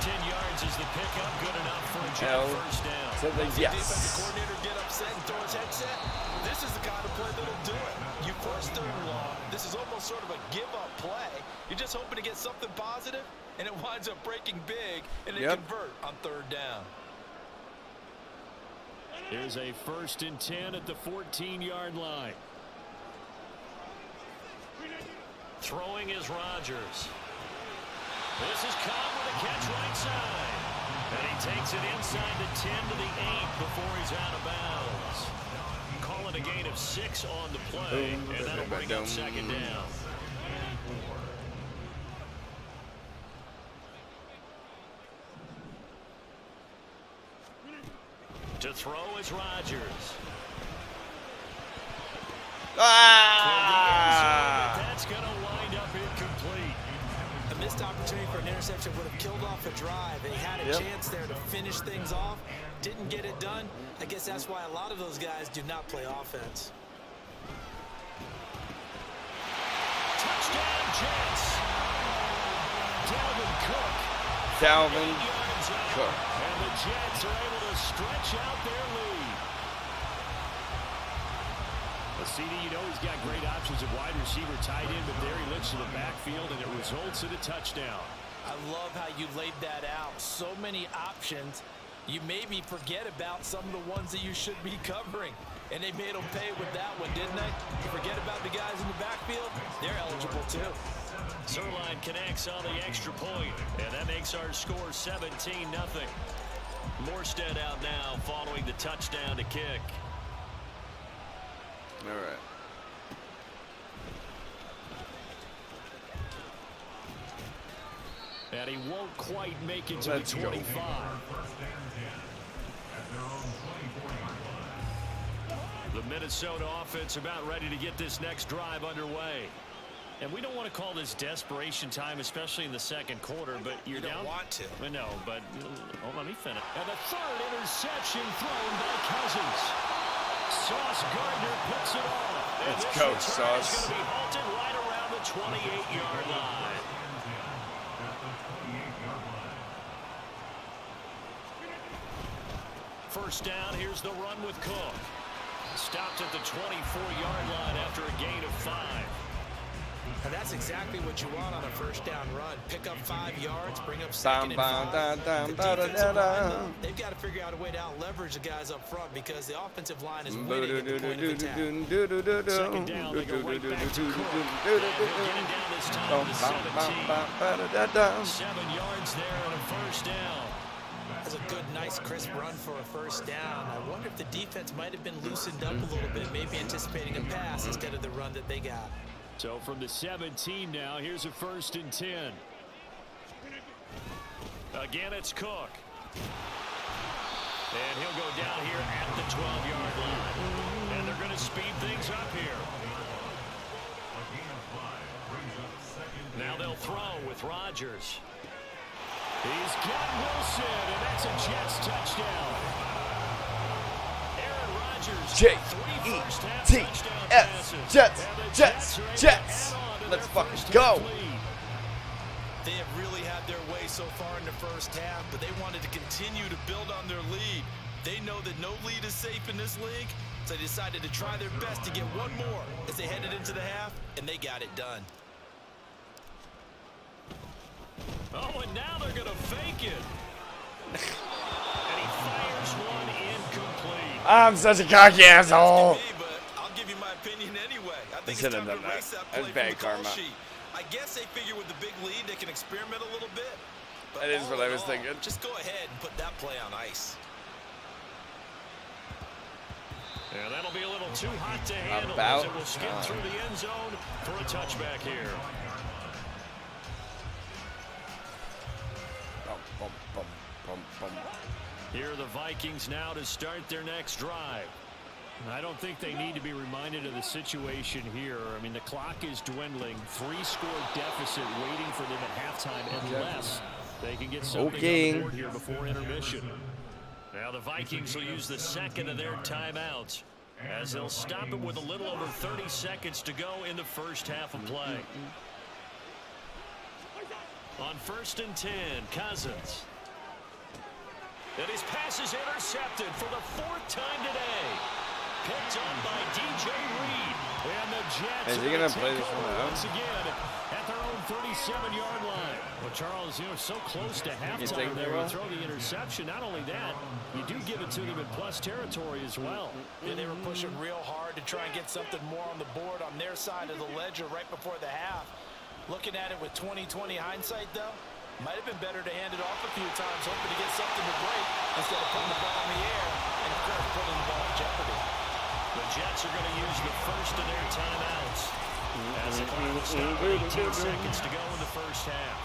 10 yards is the pickup. Good enough for a Jet first down. So the Defensive yes. coordinator get upset and throw his headset. This is the kind of play that'll do it. You force third and long. This is almost sort of a give-up play. You're just hoping to get something positive, and it winds up breaking big, and they convert on third down. Here's a 1st and 10 at the 14-yard line. Throwing is Rodgers. This is Cobb with a catch right side. And he takes it inside the 10 to the 8 before he's out of bounds. Call it a gain of 6 on the play, and that'll bring up 2nd down. To throw is Rodgers. That's going to wind up incomplete. A missed opportunity for an interception would have killed off a drive. They had a chance there to finish things off. Didn't get it done. I guess that's why a lot of those guys do not play offense. Touchdown, Jets. Dalvin Cook. Dalvin Cook. And the Jets are able to stretch out their lead. Well, CD, you know he's got great options at wide receiver, tight end, but there he looks to the backfield, and it results in a touchdown. I love how you laid that out. So many options. You maybe forget about some of the ones that you should be covering. And they made them pay with that one, didn't they? You forget about the guys in the backfield, they're eligible too. Zerline connects on the extra point, and that makes our score 17-0. Morstead out now following the touchdown to kick. All right. And he won't quite make it to the 25. The Minnesota offense about ready to get this next drive underway. And we don't want to call this desperation time, especially in the second quarter, but you're down. You don't want to. No, but hold on, let me finish. And the 3rd interception thrown by Cousins. Sauce Gardner puts it off. Let's go, Sauce. It's going to be halted right around the 28-yard line. First down, here's the run with Cook. Stopped at the 24-yard line after a gain of 5. And that's exactly what you want on a first down run. Pick up 5 yards, bring up 2nd and 5. The defensive line, they've got to figure out a way to out-leverage the guys up front because the offensive line is winning at the point of attack. 2nd down, they go right back to Cook. And he'll get it down this time to 17. 7 yards there and a first down. That's a good, nice, crisp run for a first down. I wonder if the defense might have been loosened up a little bit, maybe anticipating a pass instead of the run that they got. So from the 17 now, here's a 1st and 10. Again, it's Cook. And he'll go down here at the 12-yard line. And they're going to speed things up here. Now they'll throw with Rodgers. He's got Wilson, and that's a Jets touchdown. Aaron Rodgers, J-E-T-S, Jets. Let's fucking go. They have really had their way so far in the first half, but they wanted to continue to build on their lead. They know that no lead is safe in this league, so they decided to try their best to get one more as they headed into the half, and they got it done. Oh, and now they're going to fake it. And he fires one incomplete. I'm such a cocky asshole. I'll give you my opinion anyway. I think Shouldn't it's time have to done erase that. that play That's from the bad call karma. sheet. I guess they figure with the big lead they can experiment a little bit. But That is all what I in was all, thinking. Just go ahead and put that play on ice. Yeah, that'll be a little too hot to handle About as it will skip through the end zone for a touchback here. Bum. Here are the Vikings now to start their next drive. I don't think they need to be reminded of the situation here. I mean, the clock is dwindling. 3-score deficit waiting for them at halftime unless they can get something on the board here before intermission. Now the Vikings will use the second of their timeouts as they'll stop it with a little over 30 seconds to go in the first half of play. On 1st and 10, Cousins. And his pass is intercepted for the 4th time today. Picked on by DJ Reed. And the Jets is he going to play this one out? Once again at their own 37-yard line. Well, Charles, so close to halftime there to throw the interception. Not only that, you do give it to them in plus territory as well. Yeah, they were pushing real hard to try and get something more on the board on their side of the ledger right before the half. Looking at it with 20/20 hindsight, though, might have been better to hand it off a few times, hoping to get something to break instead of putting the ball in the air and, of course, putting the ball in jeopardy. The Jets are going to use the first of their timeouts as the clock will stop with 18 seconds to go in the first half.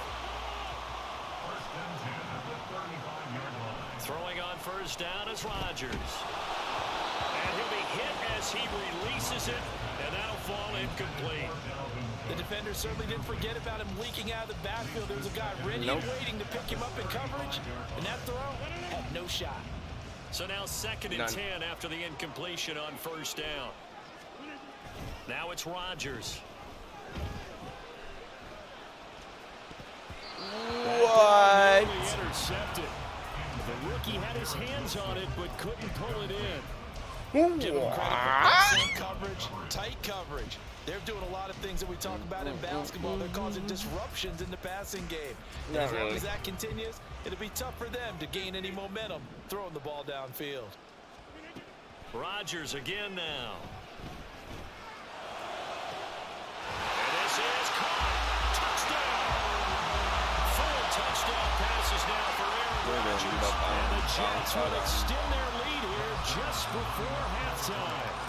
Throwing on first down is Rodgers. And he'll be hit as he releases it, and that'll fall incomplete. The defender certainly didn't forget about him leaking out of the backfield. There was a guy ready and waiting to pick him up in coverage, and that throw had no shot. So now 2nd and 10 after the incompletion on first down. Now it's Rodgers. What? Intercepted. The rookie had his hands on it but couldn't pull it in. Give him credit for coverage, tight coverage. They're doing a lot of things that we talk about in basketball. They're causing disruptions in the passing game. And as long as that continues, it'll be tough for them to gain any momentum throwing the ball downfield. Rodgers again now. And this is caught. Touchdown. Full touchdown passes now for Aaron Rodgers. And the Jets will extend their lead here just before halftime.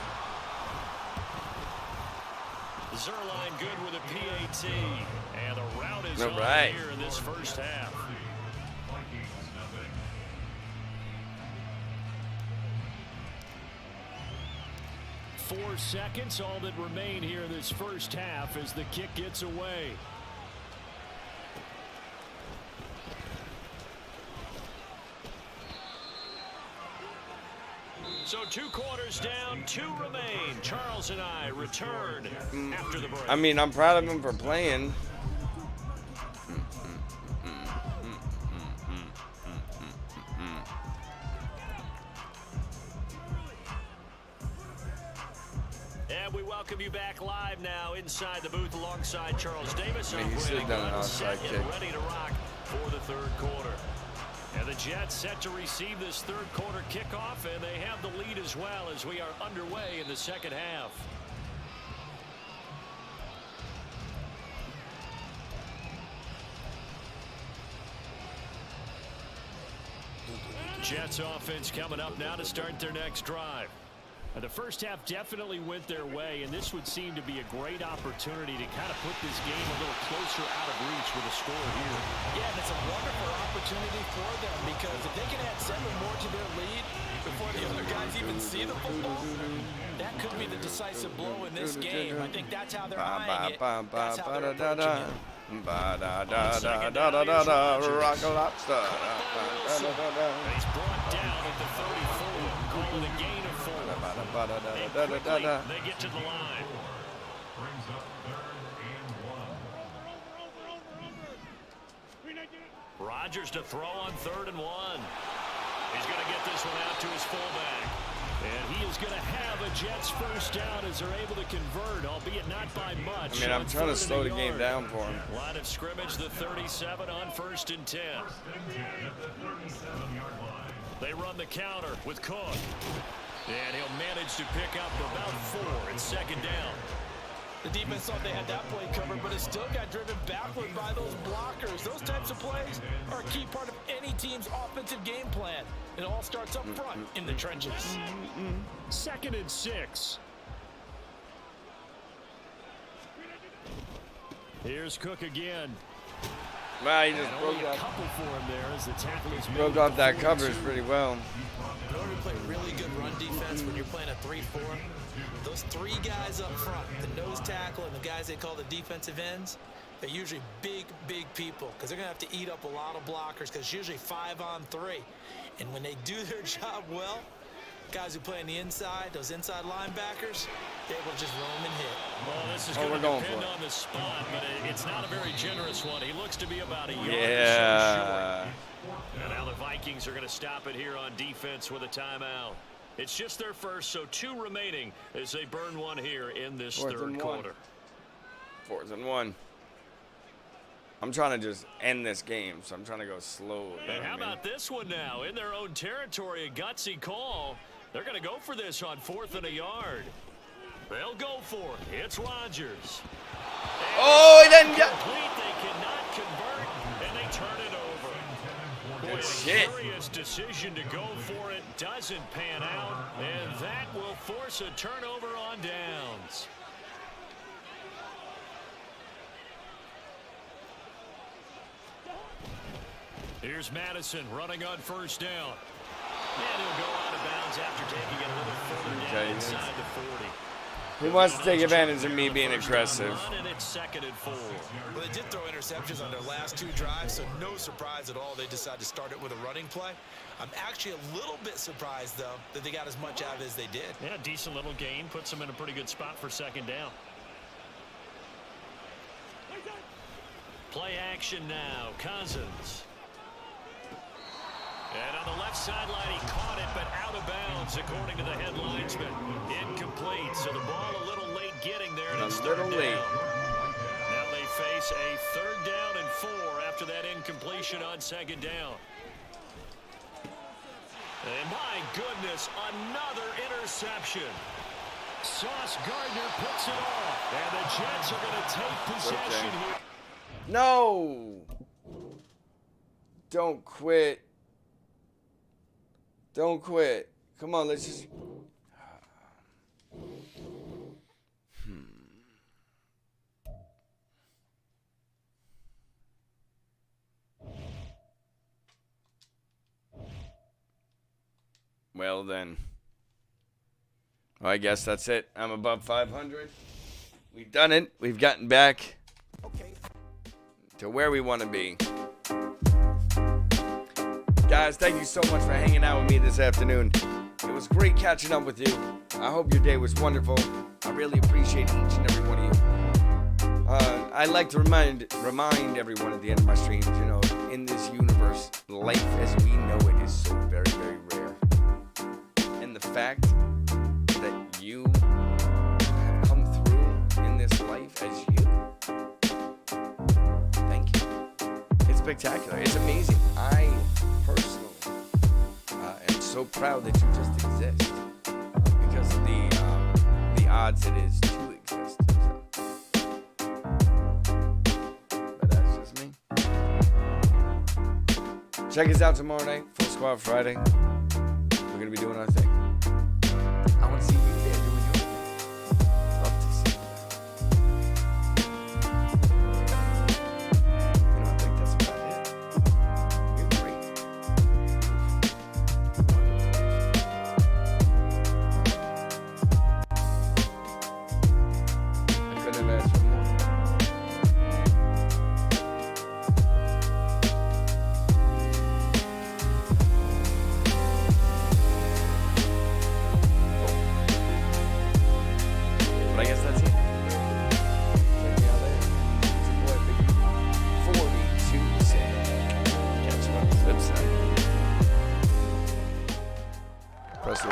Zerline good with a PAT. And the route is on here in this first half. 4 seconds, all that remain here in this first half as the kick gets away. So 2 quarters down, 2 remain. Charles and I return after the break. I mean, I'm proud of him for playing. And we welcome you back live now inside the booth alongside Charles Davis. I mean, he should have done an onside kick. Ready to rock for the 3rd quarter. And the Jets set to receive this 3rd quarter kickoff, and they have the lead as well as we are underway in the 2nd half. Jets offense coming up now to start their next drive. The first half definitely went their way, and this would seem to be a great opportunity to kind of put this game a little closer out of reach with a score here. Yeah, and it's a wonderful opportunity for them because if they can add 7 more to their lead before the other guys even see the football, that could be the decisive blow in this game. I think that's how they're eyeing it. That's how they're approaching it. Rock a lobster. He's brought down at the 34, calling a gain of 4. They get to the line. Brings up 3rd and 1. Rodgers to throw on 3rd and 1. He's going to get this one out to his fullback. And he is going to have a Jets first down as they're able to convert, albeit not by much. I mean, I'm trying to slow the game down for him. Line of scrimmage, the 37 on 1st and 10. They run the counter with Cook. And he'll manage to pick up about 4 at 2nd down. The defense thought they had that play covered, but it still got driven backward by those blockers. Those types of plays are a key part of any team's offensive game plan. It all starts up front in the trenches. 2nd and 6. Here's Cook again. Wow, he just broke a couple for him there as the tackle is broke off that coverage pretty well. They already played really good run defense when you're playing a 3-4, those three guys up front, the nose tackle and the guys they call the defensive ends, they're usually big, big people because they're going to have to eat up a lot of blockers because it's usually 5-on-3. And when they do their job well, guys who play on the inside, those inside linebackers, they're able to just roam and hit. Well, this is going to depend on the spot, but it's not a very generous one. He looks to be about a yard or so short. And now the Vikings are going to stop it here on defense with a timeout. It's just their first, so 2 remaining as they burn one here in this third quarter. 4th and 1. I'm trying to just end this game, so I'm trying to go slow. And how about this one now? In their own territory, a gutsy call. They're going to go for this on 4th and a yard. They'll go for it. It's Rodgers. Oh, he didn't get complete. They cannot convert, and they turn it over. Good A shit. curious decision to go for it doesn't pan out, and that will force a turnover on downs. Here's Madison running on 1st down. And he'll go out of bounds after taking it a little further down inside the 40. He wants to take advantage of me being aggressive. And it's 2nd and 4. Well, they did throw interceptions on their last 2 drives, so no surprise at all they decided to start it with a running play. I'm actually a little bit surprised, though, that they got as much out of it as they did. Yeah, decent little gain. Puts them in a pretty good spot for 2nd down. Play action now. Cousins. And on the left sideline, he caught it, but out of bounds, according to the head linesman. Incomplete, so the ball a little late getting there, and it's 3rd down. Now they face a 3rd down and 4 after that incompletion on 2nd down. And my goodness, another interception. Sauce Gardner puts it off, and the Jets are going to take possession here. No! Don't quit. Don't quit. Come on, let's just... Well then. Well, I guess that's it. I'm above 500. We've done it. We've gotten back to where we want to be. Guys, thank you so much for hanging out with me this afternoon. It was great catching up with you. I hope your day was wonderful. I really appreciate each and every one of you. I like to remind everyone at the end of my streams, you know, in this universe, life as we know it is so very, very rare. And the fact that you have come through in this life as you, thank you. It's spectacular. It's amazing. I personally am so proud that you just exist because of the odds it is to exist. But that's just me. Check us out tomorrow night, Full Squad Friday. We're gonna be doing our thing. I want to see you there doing your thing. Love to see you. You know, I think that's about it. You're great. I couldn't have asked for more. But I guess that's it. Check me out later. It's your boy BiGGiE 42 Cent. Catch you on the flip side. Press the